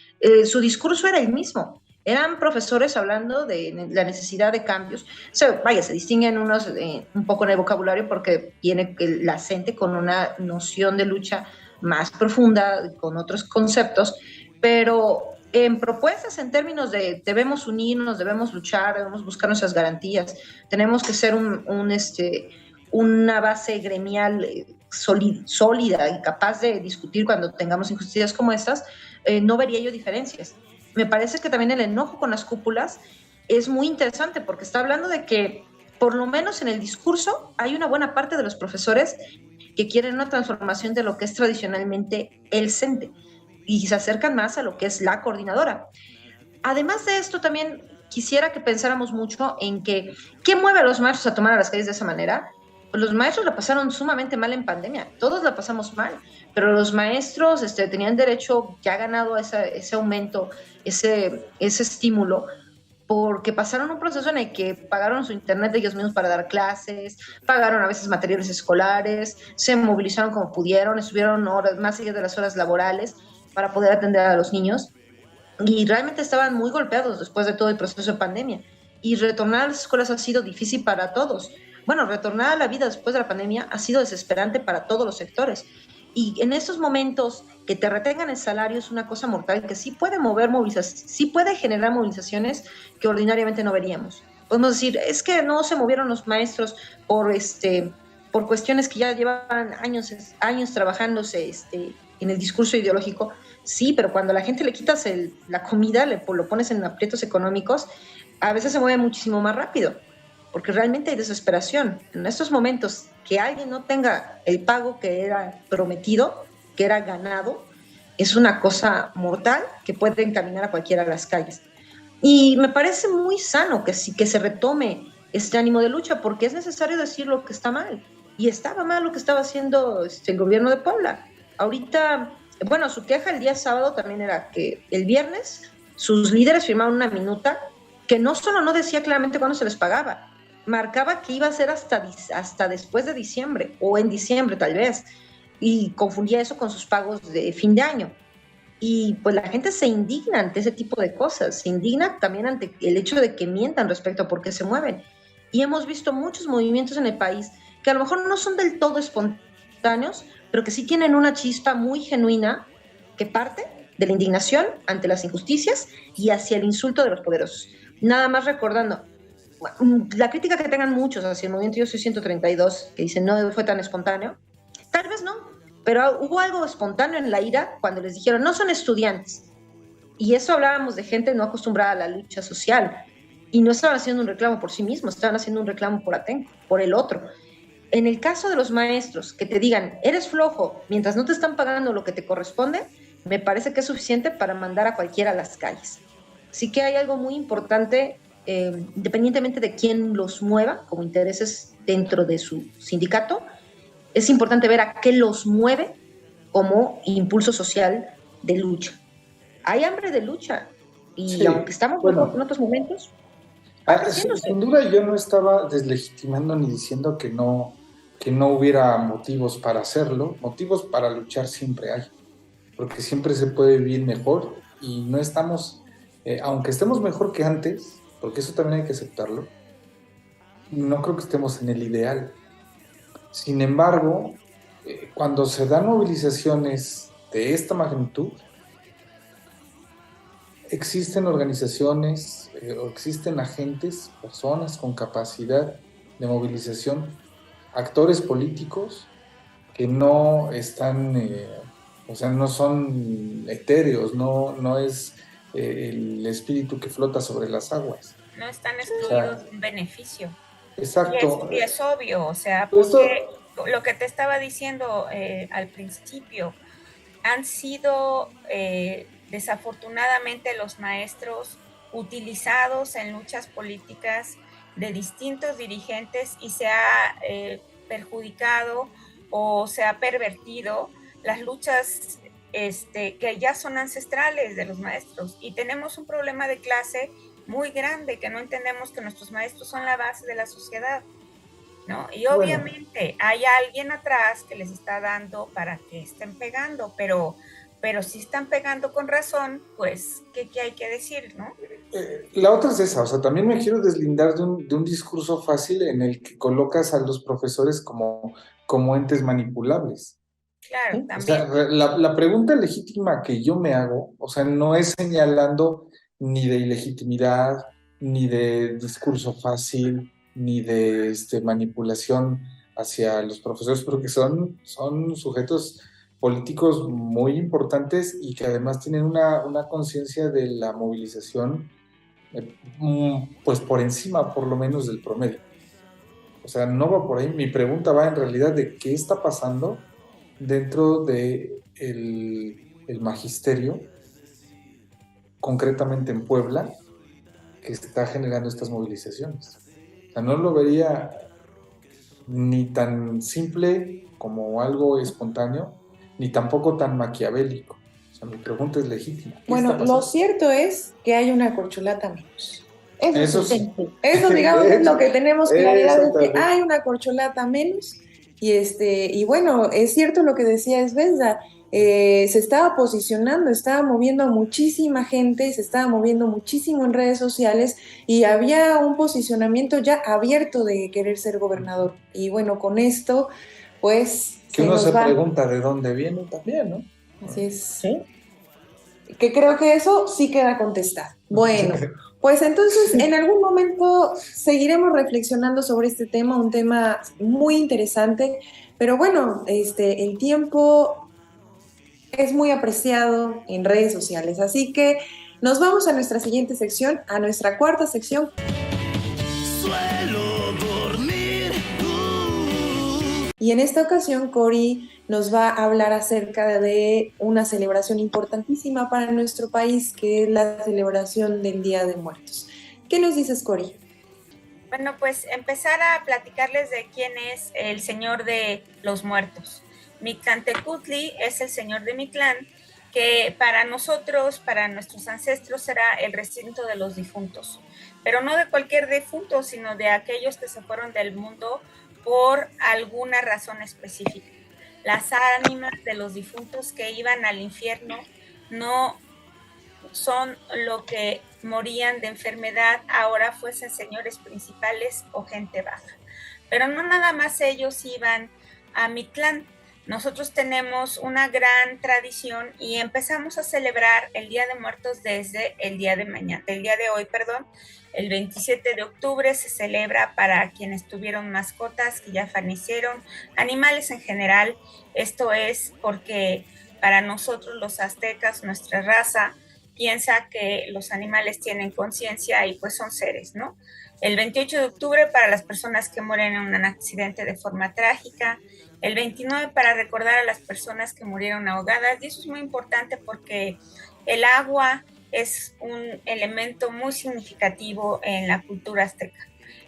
Su discurso era el mismo. Eran profesores hablando de la necesidad de cambios. O sea, vaya, se distinguen unos un poco en el vocabulario porque tiene la CENTE con una noción de lucha más profunda, con otros conceptos, pero en propuestas en términos de debemos unirnos, debemos luchar, debemos buscar nuestras garantías, tenemos que ser una base gremial sólida y capaz de discutir cuando tengamos injusticias como estas, no vería yo diferencias. Me parece que también el enojo con las cúpulas es muy interesante porque está hablando de que por lo menos en el discurso hay una buena parte de los profesores que quieren una transformación de lo que es tradicionalmente el CENTE y se acercan más a lo que es la coordinadora. Además de esto, también quisiera que pensáramos mucho en que ¿qué mueve a los maestros a tomar a las calles de esa manera? Pues los maestros la pasaron sumamente mal en pandemia, todos la pasamos mal, pero los maestros tenían derecho, ya ganado ese aumento, ese estímulo, porque pasaron un proceso en el que pagaron su internet de ellos mismos para dar clases, pagaron a veces materiales escolares, se movilizaron como pudieron, estuvieron horas más allá de las horas laborales para poder atender a los niños y realmente estaban muy golpeados después de todo el proceso de pandemia y retornar a las escuelas ha sido difícil para todos. Bueno, retornar a la vida después de la pandemia ha sido desesperante para todos los sectores y en estos momentos que te retengan el salario es una cosa mortal que sí puede mover movilizaciones, sí puede generar movilizaciones que ordinariamente no veríamos. Podemos decir, es que no se movieron los maestros por cuestiones que ya llevaban años trabajándose en el discurso ideológico. Sí, pero cuando a la gente le quitas la comida, lo pones en aprietos económicos, a veces se mueve muchísimo más rápido, porque realmente hay desesperación. En estos momentos, que alguien no tenga el pago que era prometido, que era ganado, es una cosa mortal que puede encaminar a cualquiera a las calles. Y me parece muy sano que se retome este ánimo de lucha, porque es necesario decir lo que está mal. Y estaba mal lo que estaba haciendo el gobierno de Puebla. Ahorita, bueno, su queja el día sábado también era que el viernes sus líderes firmaron una minuta que no solo no decía claramente cuándo se les pagaba, marcaba que iba a ser hasta después de diciembre, o en diciembre tal vez, y confundía eso con sus pagos de fin de año. Y pues la gente se indigna ante ese tipo de cosas, se indigna también ante el hecho de que mientan respecto a por qué se mueven. Y hemos visto muchos movimientos en el país que a lo mejor no son del todo espontáneos, pero que sí tienen una chispa muy genuina que parte de la indignación ante las injusticias y hacia el insulto de los poderosos. Nada más recordando, la crítica que tengan muchos hacia el movimiento Yo Soy 132, que dicen no fue tan espontáneo, tal vez no, pero hubo algo espontáneo en la ira cuando les dijeron no son estudiantes. Y eso hablábamos de gente no acostumbrada a la lucha social y no estaban haciendo un reclamo por sí mismos, estaban haciendo un reclamo por el otro. En el caso de los maestros, que te digan, eres flojo, mientras no te están pagando lo que te corresponde, me parece que es suficiente para mandar a cualquiera a las calles. Así que hay algo muy importante, independientemente de quién los mueva como intereses dentro de su sindicato, es importante ver a qué los mueve como impulso social de lucha. Hay hambre de lucha y Sí, aunque estamos bueno, en otros momentos, va creciéndose. sin duda yo no estaba deslegitimando ni diciendo que no hubiera motivos para hacerlo. Motivos para luchar siempre hay, porque siempre se puede vivir mejor y no estamos, aunque estemos mejor que antes, porque eso también hay que aceptarlo, no creo que estemos en el ideal. Sin embargo, cuando se dan movilizaciones de esta magnitud, existen organizaciones o existen agentes, personas con capacidad de movilización, actores políticos que no están, o sea, no son etéreos, no es el espíritu que flota sobre las aguas. No están excluidos de un beneficio. Exacto. Y es obvio, o sea, Esto, porque lo que te estaba diciendo al principio, han sido desafortunadamente los maestros utilizados en luchas políticas de distintos dirigentes y se ha perjudicado o se ha pervertido las luchas que ya son ancestrales de los maestros, y tenemos un problema de clase muy grande, que no entendemos que nuestros maestros son la base de la sociedad, ¿no? Y obviamente hay alguien atrás que les está dando para que estén pegando, pero si están pegando con razón, pues, ¿qué hay que decir, no? La otra es esa, o sea, también me quiero deslindar de un discurso fácil en el que colocas a los profesores como entes manipulables. Claro, O sea, también. la pregunta legítima que yo me hago, o sea, no es señalando ni de ilegitimidad, ni de discurso fácil, ni de manipulación hacia los profesores, porque son sujetos políticos muy importantes y que además tienen una conciencia de la movilización, pues por encima, por lo menos, del promedio. O sea, no va por ahí. Mi pregunta va en realidad de qué está pasando dentro de el magisterio, concretamente en Puebla, que está generando estas movilizaciones. O sea, no lo vería ni tan simple como algo espontáneo, ni tampoco tan maquiavélico. O sea, mi pregunta es legítima. Bueno, lo cierto es que hay una corcholata menos. Eso sí, Sí. eso digamos es lo que tenemos claridad, es que Exactamente. hay una corcholata menos. Y bueno, es cierto lo que decía Esbelda, se estaba posicionando, estaba moviendo a muchísima gente, se estaba moviendo muchísimo en redes sociales y había un posicionamiento ya abierto de querer ser gobernador. Y bueno, con esto, pues Que se uno se nos va. pregunta de dónde viene también, ¿no? Así es. ¿Sí? Que creo que eso sí queda contestado. Bueno, pues entonces en algún momento seguiremos reflexionando sobre este tema, un tema muy interesante, pero bueno, el tiempo es muy apreciado en redes sociales, así que nos vamos a nuestra siguiente sección, a nuestra cuarta sección. Suelo dormir. Y en esta ocasión, Cori nos va a hablar acerca de una celebración importantísima para nuestro país, que es la celebración del Día de Muertos. ¿Qué nos dices, Cori? Bueno, pues empezar a platicarles de quién es el señor de los muertos. Mictlantecutli es el señor de Mictlán, que para nosotros, para nuestros ancestros, será el recinto de los difuntos, pero no de cualquier difunto, sino de aquellos que se fueron del mundo por alguna razón específica. Las ánimas de los difuntos que iban al infierno no son lo que morían de enfermedad, ahora fuesen señores principales o gente baja. Pero no nada más ellos iban a Mictlán. Nosotros tenemos una gran tradición y empezamos a celebrar el Día de Muertos desde el día de hoy, el 27 de octubre se celebra para quienes tuvieron mascotas que ya fallecieron, animales en general. Esto es porque para nosotros los aztecas, nuestra raza, piensa que los animales tienen conciencia y pues son seres, ¿no? El 28 de octubre para las personas que mueren en un accidente de forma trágica. El 29 para recordar a las personas que murieron ahogadas. Y eso es muy importante porque el agua es un elemento muy significativo en la cultura azteca.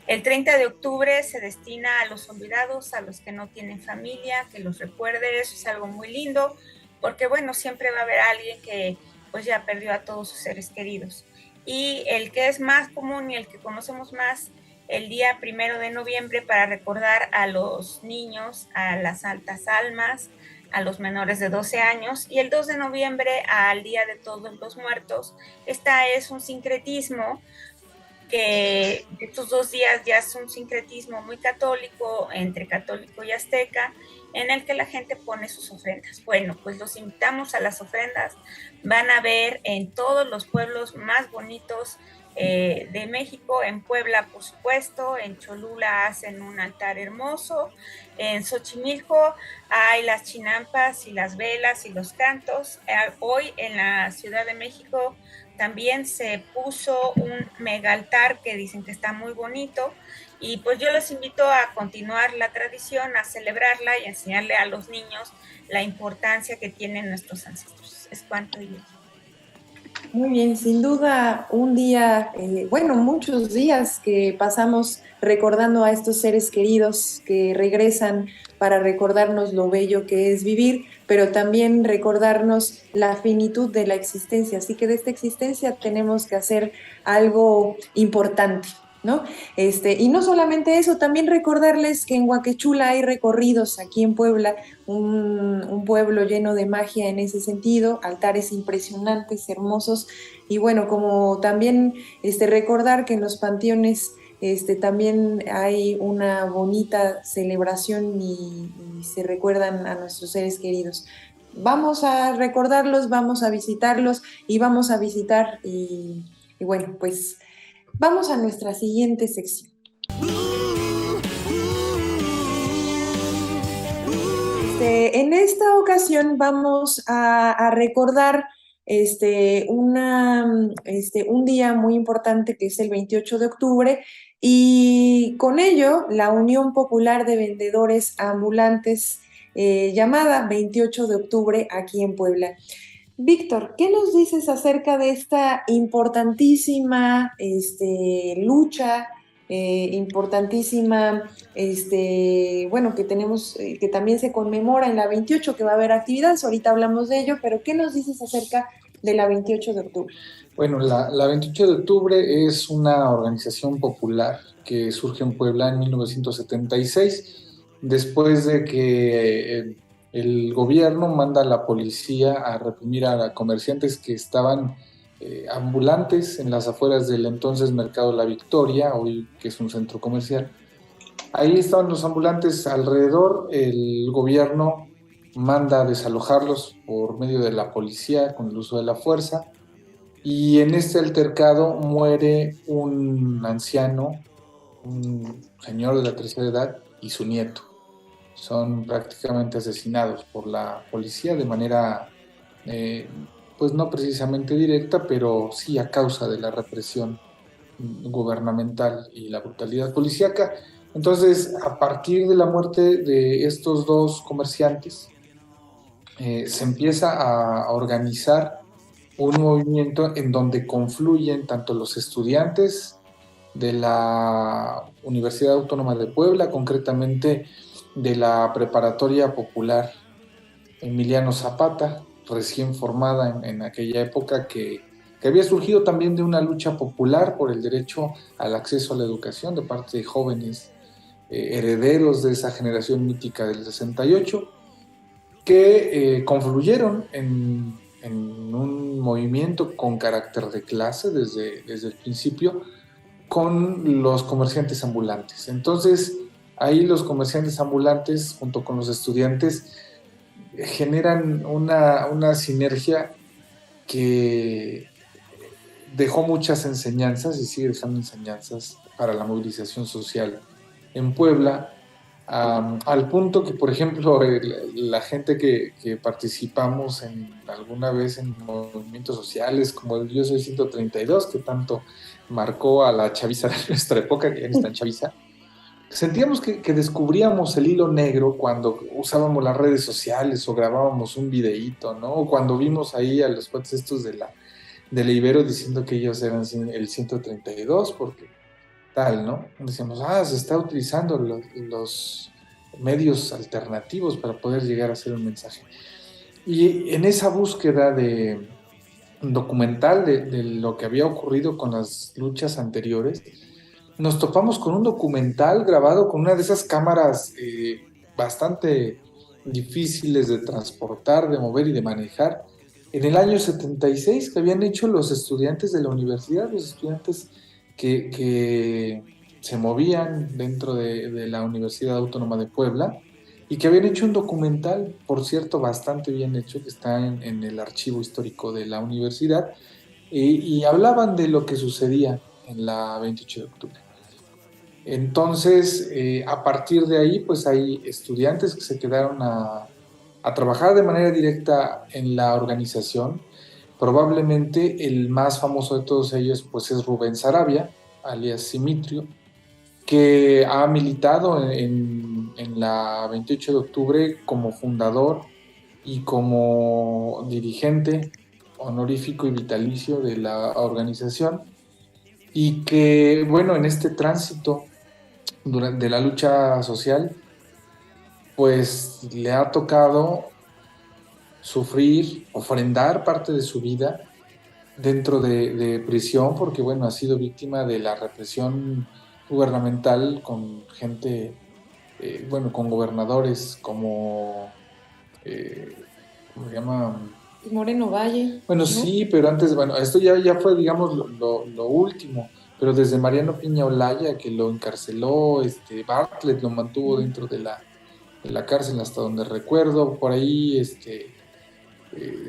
El 30 de octubre se destina a los olvidados, a los que no tienen familia, que los recuerde. Eso es algo muy lindo, porque bueno, siempre va a haber alguien que pues ya perdió a todos sus seres queridos. Y el que es más común y el que conocemos más, el día 1 de noviembre para recordar a los niños, a las altas almas, a los menores de 12 años, y el 2 de noviembre al Día de Todos los Muertos. Esta es un sincretismo que estos 2 días ya es un sincretismo muy católico, entre católico y azteca, en el que la gente pone sus ofrendas. Bueno, pues los invitamos a las ofrendas. Van a ver en todos los pueblos más bonitos de México, en Puebla, por supuesto, en Cholula hacen un altar hermoso, en Xochimilco hay las chinampas y las velas y los cantos. Hoy en la Ciudad de México también se puso un mega altar que dicen que está muy bonito, y pues yo los invito a continuar la tradición, a celebrarla y a enseñarle a los niños la importancia que tienen nuestros ancestros. Es cuanto yo. Muy bien, sin duda un día, bueno, muchos días que pasamos recordando a estos seres queridos que regresan para recordarnos lo bello que es vivir, pero también recordarnos la finitud de la existencia. Así que de esta existencia tenemos que hacer algo importante, ¿no? Y no solamente eso, también recordarles que en Huaquechula hay recorridos aquí en Puebla, un pueblo lleno de magia en ese sentido, altares impresionantes, hermosos, y bueno, como también recordar que en los panteones también hay una bonita celebración y se recuerdan a nuestros seres queridos. Vamos a recordarlos, vamos a visitarlos y vamos a visitar y bueno, pues vamos a nuestra siguiente sección. En esta ocasión vamos a recordar un día muy importante que es el 28 de octubre y con ello la Unión Popular de Vendedores Ambulantes llamada 28 de octubre aquí en Puebla. Víctor, ¿qué nos dices acerca de esta importantísima lucha, importantísima, bueno, que tenemos, que también se conmemora en la 28, que va a haber actividades, ahorita hablamos de ello, pero ¿qué nos dices acerca de la 28 de octubre? Bueno, la 28 de octubre es una organización popular que surge en Puebla en 1976, después de que el gobierno manda a la policía a reprimir a comerciantes que estaban ambulantes en las afueras del entonces Mercado La Victoria, hoy que es un centro comercial. Ahí estaban los ambulantes alrededor, el gobierno manda a desalojarlos por medio de la policía con el uso de la fuerza, y en este altercado muere un anciano, un señor de la tercera edad y su nieto. Son prácticamente asesinados por la policía de manera, pues no precisamente directa, pero sí a causa de la represión gubernamental y la brutalidad policíaca. Entonces, a partir de la muerte de estos dos comerciantes, se empieza a organizar un movimiento en donde confluyen tanto los estudiantes de la Universidad Autónoma de Puebla, concretamente de la Preparatoria Popular Emiliano Zapata, recién formada en aquella época, que había surgido también de una lucha popular por el derecho al acceso a la educación de parte de jóvenes herederos de esa generación mítica del 68, que confluyeron en un movimiento con carácter de clase desde el principio con los comerciantes ambulantes. Entonces, ahí los comerciantes ambulantes, junto con los estudiantes, generan una sinergia que dejó muchas enseñanzas y sigue dejando enseñanzas para la movilización social en Puebla, al punto que, por ejemplo, la gente que participamos alguna vez en movimientos sociales como el Yo Soy 132, que tanto marcó a la chaviza de nuestra época, que ya no está en chaviza, sentíamos que descubríamos el hilo negro cuando usábamos las redes sociales o grabábamos un videíto, ¿no? O cuando vimos ahí a los cuates estos de la Ibero diciendo que ellos eran el 132, porque tal, ¿no? Decíamos, se está utilizando los medios alternativos para poder llegar a hacer un mensaje. Y en esa búsqueda de documental de lo que había ocurrido con las luchas anteriores, nos topamos con un documental grabado con una de esas cámaras bastante difíciles de transportar, de mover y de manejar, en el año 76, que habían hecho los estudiantes de la universidad, los estudiantes que se movían dentro de la Universidad Autónoma de Puebla, y que habían hecho un documental, por cierto, bastante bien hecho, que está en el archivo histórico de la universidad, y hablaban de lo que sucedía en la 28 de octubre. Entonces, a partir de ahí, pues hay estudiantes que se quedaron a trabajar de manera directa en la organización. Probablemente el más famoso de todos ellos, pues, es Rubén Sarabia, alias Simitrio, que ha militado en la 28 de octubre como fundador y como dirigente honorífico y vitalicio de la organización, y que, bueno, en este tránsito de la lucha social, pues le ha tocado sufrir, ofrendar parte de su vida dentro de prisión, porque, bueno, ha sido víctima de la represión gubernamental con gente, bueno, con gobernadores como, ¿cómo se llama? Moreno Valle. Bueno, ¿no? Sí, pero antes, bueno, esto ya fue, digamos, lo último, pero desde Mariano Piña Olaya, que lo encarceló, Bartlett lo mantuvo dentro de la cárcel hasta donde recuerdo, por ahí,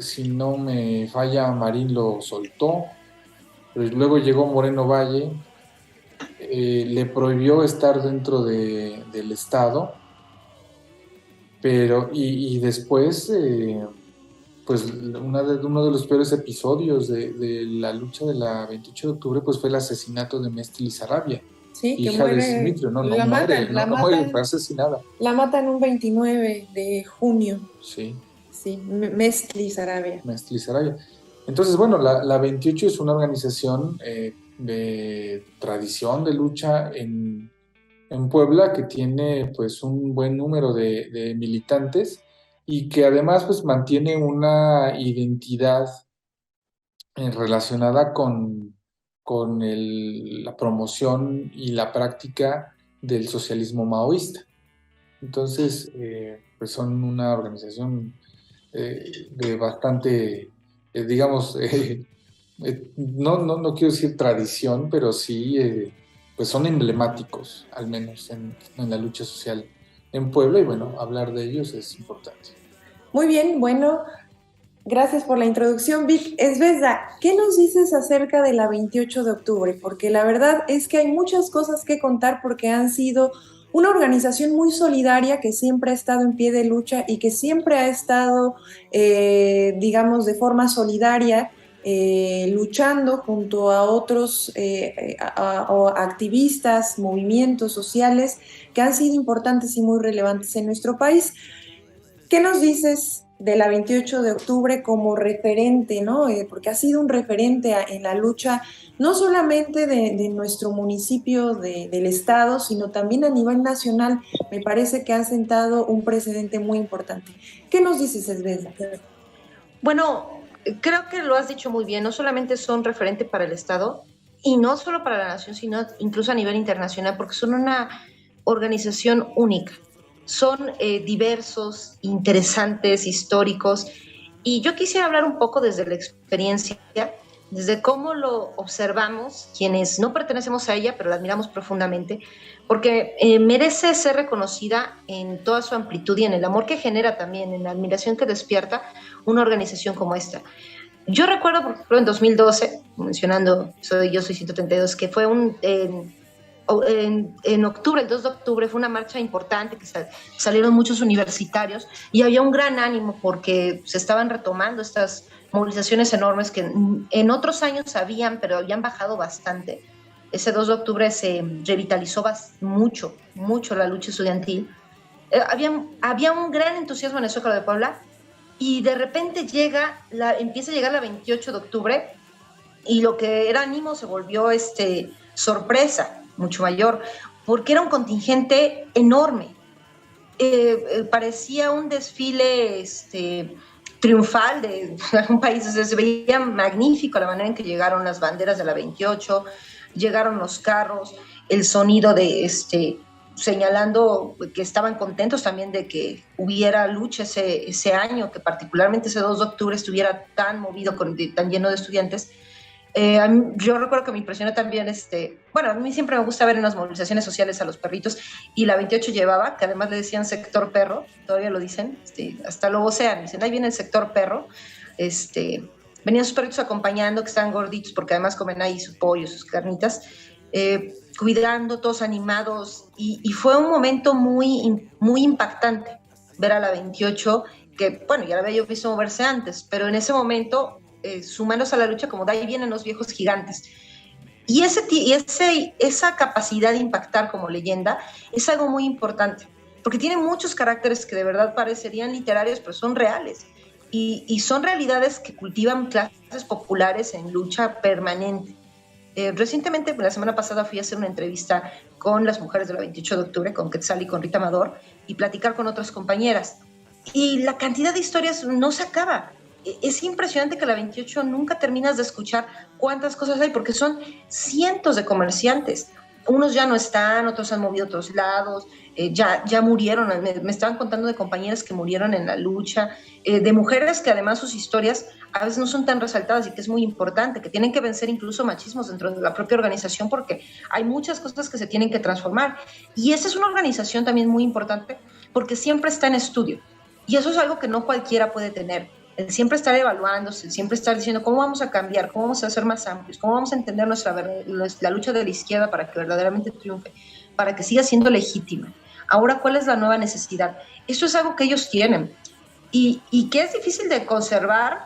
si no me falla, Marín lo soltó, pero luego llegó Moreno Valle, le prohibió estar dentro del Estado, pero, y después, pues uno de los peores episodios de la lucha de la 28 de octubre, pues fue el asesinato de Mesty Lizarrabia, sí, hija de Simitrio, no muere, fue asesinada. La matan un 29 de junio. Sí. Sí, Mesty Lizarrabia. Mesty Lizarrabia. Entonces, bueno, la 28 es una organización de tradición de lucha en Puebla, que tiene pues un buen número de militantes, y que además pues mantiene una identidad relacionada con la promoción y la práctica del socialismo maoísta. Entonces, pues son una organización de bastante, digamos, no quiero decir tradición, pero sí, pues son emblemáticos, al menos en la lucha social en Puebla, y bueno, hablar de ellos es importante. Muy bien, bueno, gracias por la introducción, Vic. Esbezda, ¿qué nos dices acerca de la 28 de octubre? Porque la verdad es que hay muchas cosas que contar, porque han sido una organización muy solidaria que siempre ha estado en pie de lucha y que siempre ha estado, digamos, de forma solidaria, luchando junto a otros activistas, movimientos sociales que han sido importantes y muy relevantes en nuestro país. ¿Qué nos dices de la 28 de octubre como referente, ¿no? Porque ha sido un referente en la lucha, no solamente de nuestro municipio, del estado, sino también a nivel nacional. Me parece que ha sentado un precedente muy importante. ¿Qué nos dices, Esbezda? Bueno, creo que lo has dicho muy bien. No solamente son referente para el estado, y no solo para la nación, sino incluso a nivel internacional, porque son una organización única. Son diversos, interesantes, históricos, y yo quisiera hablar un poco desde la experiencia, desde cómo lo observamos, quienes no pertenecemos a ella, pero la admiramos profundamente, porque merece ser reconocida en toda su amplitud y en el amor que genera también, en la admiración que despierta una organización como esta. Yo recuerdo, por ejemplo, en 2012, mencionando Yo Soy 132, que fue en octubre, el 2 de octubre, fue una marcha importante que salieron muchos universitarios y había un gran ánimo porque se estaban retomando estas movilizaciones enormes que en otros años habían, pero habían bajado bastante. Ese 2 de octubre se revitalizó mucho, mucho la lucha estudiantil. Había un gran entusiasmo en el Zócalo de Puebla y de repente empieza a llegar la 28 de octubre y lo que era ánimo se volvió sorpresa mucho mayor, porque era un contingente enorme. Parecía un desfile triunfal de algún país. O sea, se veía magnífico la manera en que llegaron las banderas de la 28, llegaron los carros, el sonido de señalando que estaban contentos también de que hubiera lucha ese año, que particularmente ese 2 de octubre estuviera tan movido, tan lleno de estudiantes. Yo recuerdo que me impresionó también, a mí siempre me gusta ver en las movilizaciones sociales a los perritos, y la 28 llevaba, que además le decían sector perro, todavía lo dicen, hasta lo vocean, dicen, ahí viene el sector perro, venían sus perritos acompañando, que estaban gorditos, porque además comen ahí su pollo, sus carnitas, cuidando, todos animados, y fue un momento muy, muy impactante ver a la 28, que, bueno, ya la había yo visto moverse antes, pero en ese momento sumándose a la lucha como de ahí vienen los viejos gigantes. Y esa capacidad de impactar como leyenda es algo muy importante, porque tiene muchos caracteres que de verdad parecerían literarios, pero son reales. Y son realidades que cultivan clases populares en lucha permanente. Recientemente, la semana pasada, fui a hacer una entrevista con las mujeres de la 28 de octubre, con Quetzal y con Rita Amador, y platicar con otras compañeras. Y la cantidad de historias no se acaba. Es impresionante que la 28 nunca terminas de escuchar cuántas cosas hay, porque son cientos de comerciantes. Unos ya no están, otros han movido a otros lados, ya murieron. Me estaban contando de compañeras que murieron en la lucha, de mujeres que además sus historias a veces no son tan resaltadas, y que es muy importante, que tienen que vencer incluso machismos dentro de la propia organización, porque hay muchas cosas que se tienen que transformar. Y esa es una organización también muy importante, porque siempre está en estudio. Y eso es algo que no cualquiera puede tener. El siempre estar evaluándose, el siempre estar diciendo cómo vamos a cambiar, cómo vamos a ser más amplios, cómo vamos a entender la lucha de la izquierda para que verdaderamente triunfe, para que siga siendo legítima. Ahora, ¿cuál es la nueva necesidad? Eso es algo que ellos tienen y que es difícil de conservar,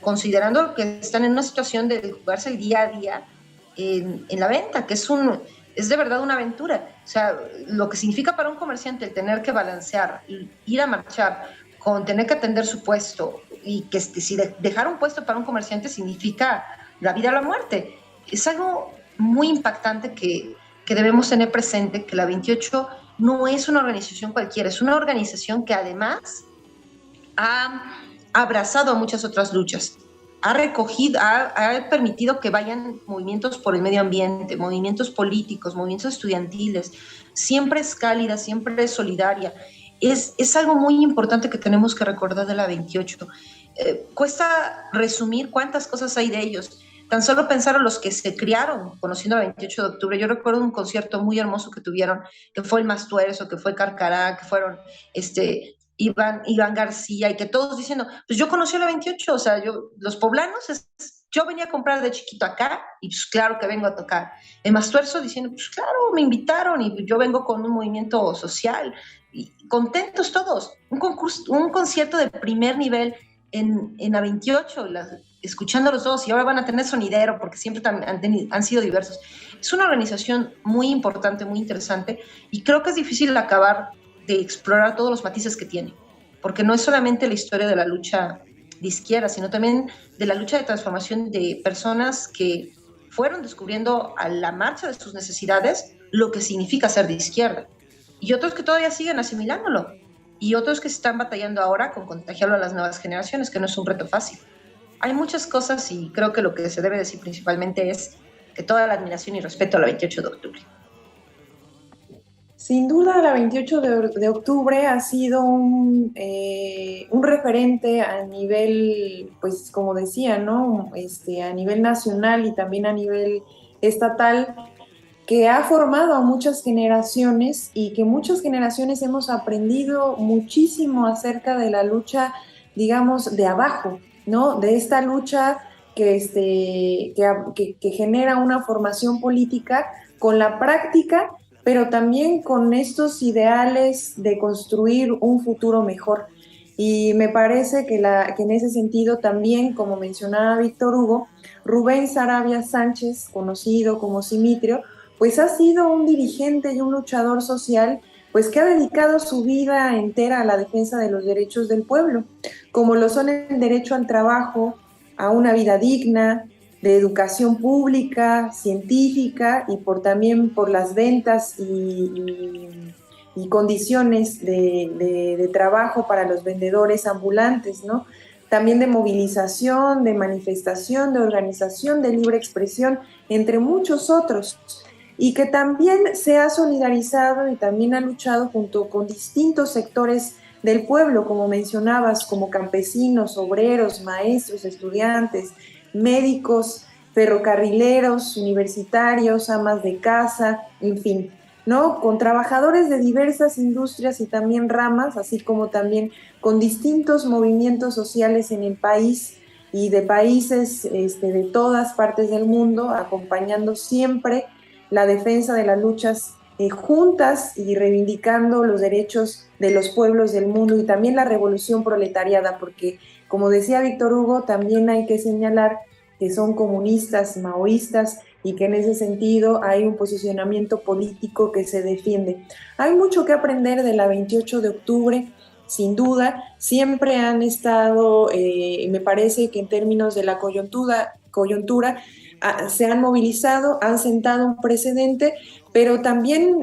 considerando que están en una situación de jugarse el día a día en la venta, que es de verdad una aventura. O sea, lo que significa para un comerciante el tener que balancear, ir a marchar, con tener que atender su puesto, y que si dejar un puesto para un comerciante significa la vida o la muerte. Es algo muy impactante que debemos tener presente, que la 28 no es una organización cualquiera, es una organización que además ha abrazado a muchas otras luchas, ha permitido que vayan movimientos por el medio ambiente, movimientos políticos, movimientos estudiantiles, siempre es cálida, siempre es solidaria. Es algo muy importante que tenemos que recordar de la 28. Cuesta resumir cuántas cosas hay de ellos. Tan solo pensar en los que se criaron conociendo la 28 de octubre. Yo recuerdo un concierto muy hermoso que tuvieron, que fue el Mastuerzo, que fue Carcará, que fueron Iván García, y que todos diciendo, pues yo conocí a la 28, o sea, los poblanos, yo venía a comprar de chiquito acá, y pues claro que vengo a tocar. El Mastuerzo diciendo, pues claro, me invitaron, y yo vengo con un movimiento social, y contentos todos. Un concierto de primer nivel en la 28, escuchando a los dos, y ahora van a tener sonidero, porque siempre han sido diversos. Es una organización muy importante, muy interesante, y creo que es difícil acabar de explorar todos los matices que tiene, porque no es solamente la historia de la lucha de izquierda, sino también de la lucha de transformación de personas que fueron descubriendo a la marcha de sus necesidades lo que significa ser de izquierda, y otros que todavía siguen asimilándolo, y otros que están batallando ahora con contagiarlo a las nuevas generaciones, que no es un reto fácil. Hay muchas cosas, y creo que lo que se debe decir principalmente es que toda la admiración y respeto a la 28 de octubre. Sin duda, la 28 de octubre ha sido un referente a nivel, pues como decía, ¿no? A nivel nacional y también a nivel estatal, que ha formado a muchas generaciones, y que muchas generaciones hemos aprendido muchísimo acerca de la lucha, digamos, de abajo, ¿no? De esta lucha que genera una formación política con la práctica, pero también con estos ideales de construir un futuro mejor. Y me parece que en ese sentido también, como mencionaba Víctor Hugo, Rubén Sarabia Sánchez, conocido como Simitrio, pues ha sido un dirigente y un luchador social, pues que ha dedicado su vida entera a la defensa de los derechos del pueblo, como lo son el derecho al trabajo, a una vida digna, de educación pública, científica y también por las ventas y condiciones de trabajo para los vendedores ambulantes, ¿no? También de movilización, de manifestación, de organización, de libre expresión, entre muchos otros, y que también se ha solidarizado y también ha luchado junto con distintos sectores del pueblo, como mencionabas, como campesinos, obreros, maestros, estudiantes, médicos, ferrocarrileros, universitarios, amas de casa, en fin, ¿no? Con trabajadores de diversas industrias y también ramas, así como también con distintos movimientos sociales en el país y de países de todas partes del mundo, acompañando siempre la defensa de las luchas juntas y reivindicando los derechos de los pueblos del mundo y también la revolución proletariada, porque como decía Víctor Hugo, también hay que señalar que son comunistas, maoístas, y que en ese sentido hay un posicionamiento político que se defiende. Hay mucho que aprender de la 28 de octubre, sin duda, siempre han estado, me parece que en términos de la coyuntura se han movilizado, han sentado un precedente, pero también,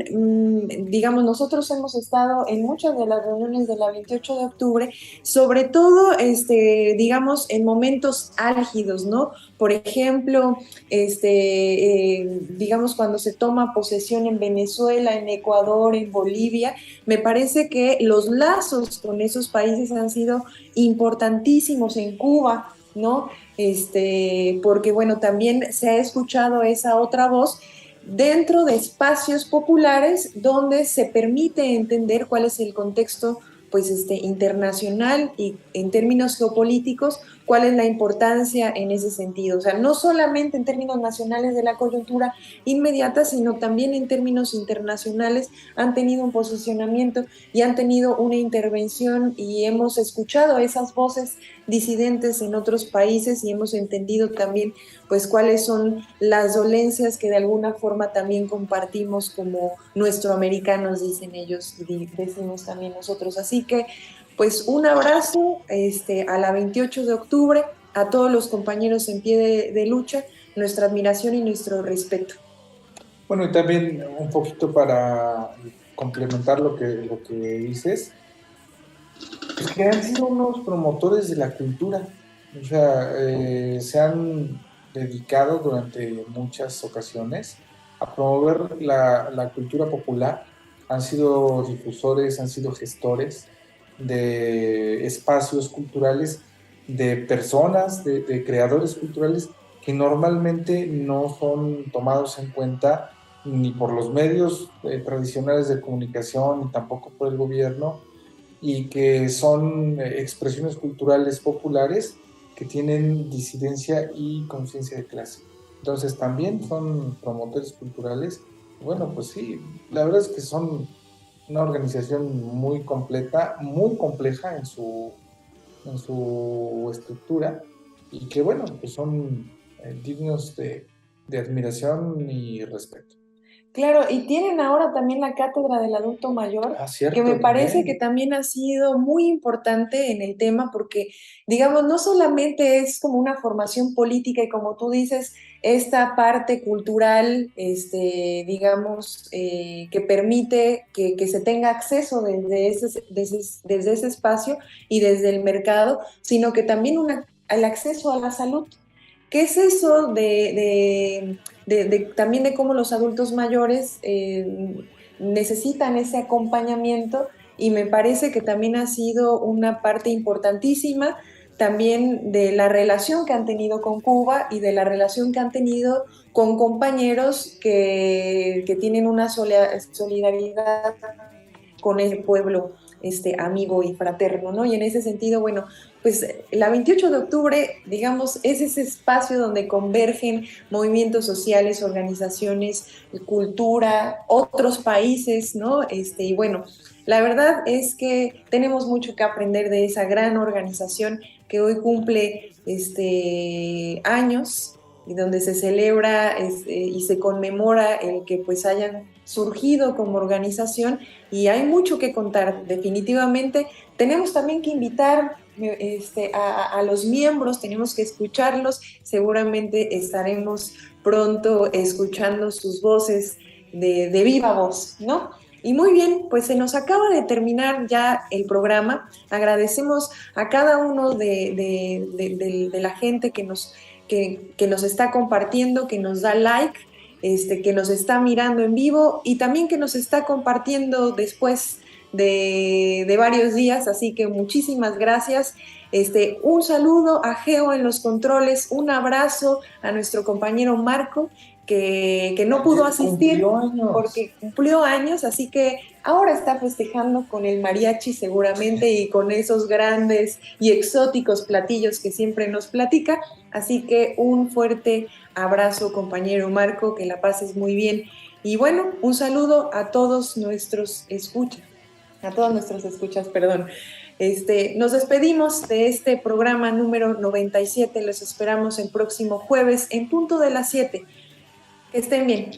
digamos, nosotros hemos estado en muchas de las reuniones de la 28 de octubre, sobre todo, digamos, en momentos álgidos, ¿no? Por ejemplo, digamos, cuando se toma posesión en Venezuela, en Ecuador, en Bolivia, me parece que los lazos con esos países han sido importantísimos en Cuba, ¿no? Porque bueno, también se ha escuchado esa otra voz dentro de espacios populares donde se permite entender cuál es el contexto pues internacional y en términos geopolíticos, cuál es la importancia en ese sentido. O sea, no solamente en términos nacionales de la coyuntura inmediata, sino también en términos internacionales han tenido un posicionamiento y han tenido una intervención y hemos escuchado esas voces disidentes en otros países y hemos entendido también pues cuáles son las dolencias que de alguna forma también compartimos como nuestroamericanos, dicen ellos, y decimos también nosotros. Así que pues un abrazo a la 28 de octubre, a todos los compañeros en pie de lucha, nuestra admiración y nuestro respeto. Bueno, y también un poquito para complementar lo que dices, es que han sido unos promotores de la cultura, o sea, se han dedicado durante muchas ocasiones a promover la cultura popular, han sido difusores, han sido gestores de espacios culturales, de personas, de creadores culturales que normalmente no son tomados en cuenta ni por los medios tradicionales de comunicación, ni tampoco por el gobierno, y que son expresiones culturales populares que tienen disidencia y conciencia de clase. Entonces también son promotores culturales. Bueno, pues sí, la verdad es que son una organización muy completa, muy compleja en su estructura y que bueno, pues son dignos de admiración y respeto. Claro, y tienen ahora también la cátedra del adulto mayor, Cierto, que me parece también. que también ha sido muy importante en el tema porque, digamos, no solamente es como una formación política y como tú dices, esta parte cultural, digamos, que permite que se tenga acceso desde ese espacio y desde el mercado, sino que también el acceso a la salud. ¿Qué es eso también de cómo los adultos mayores necesitan ese acompañamiento? Y me parece que también ha sido una parte importantísima también de la relación que han tenido con Cuba y de la relación que han tenido con compañeros que tienen una solidaridad con el pueblo amigo y fraterno, ¿no? Y en ese sentido, bueno, pues la 28 de octubre, digamos, es ese espacio donde convergen movimientos sociales, organizaciones, cultura, otros países, ¿no? Y bueno, la verdad es que tenemos mucho que aprender de esa gran organización que hoy cumple años y donde se celebra y se conmemora el que pues hayan surgido como organización, y hay mucho que contar definitivamente. Tenemos también que invitar a los miembros, tenemos que escucharlos, seguramente estaremos pronto escuchando sus voces de viva voz, ¿no? Y muy bien, pues se nos acaba de terminar ya el programa. Agradecemos a cada uno de la gente que nos está compartiendo, que nos da like, que nos está mirando en vivo y también que nos está compartiendo después de varios días. Así que muchísimas gracias. Un saludo a Geo en los controles, un abrazo a nuestro compañero Marco, que no pudo asistir porque cumplió años, así que ahora está festejando con el mariachi seguramente y con esos grandes y exóticos platillos que siempre nos platica. Así que un fuerte abrazo, compañero Marco, que la pases muy bien. Y bueno, un saludo a todos nuestros escuchas, perdón. Nos despedimos de este programa número 97. Los esperamos el próximo jueves en punto de las 7. Que estén bien.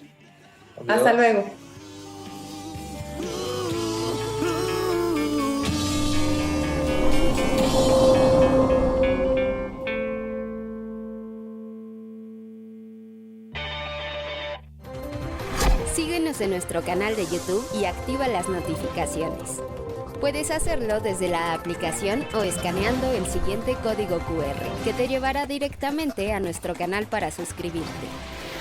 Adiós. Hasta luego. Síguenos en nuestro canal de YouTube y activa las notificaciones. Puedes hacerlo desde la aplicación o escaneando el siguiente código QR que te llevará directamente a nuestro canal para suscribirte.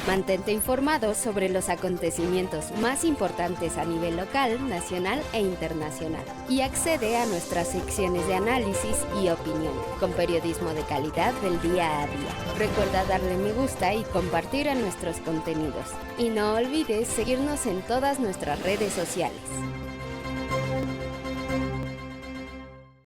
Mantente informado sobre los acontecimientos más importantes a nivel local, nacional e internacional. Y accede a nuestras secciones de análisis y opinión, con periodismo de calidad del día a día. Recuerda darle me gusta y compartir a nuestros contenidos. Y no olvides seguirnos en todas nuestras redes sociales.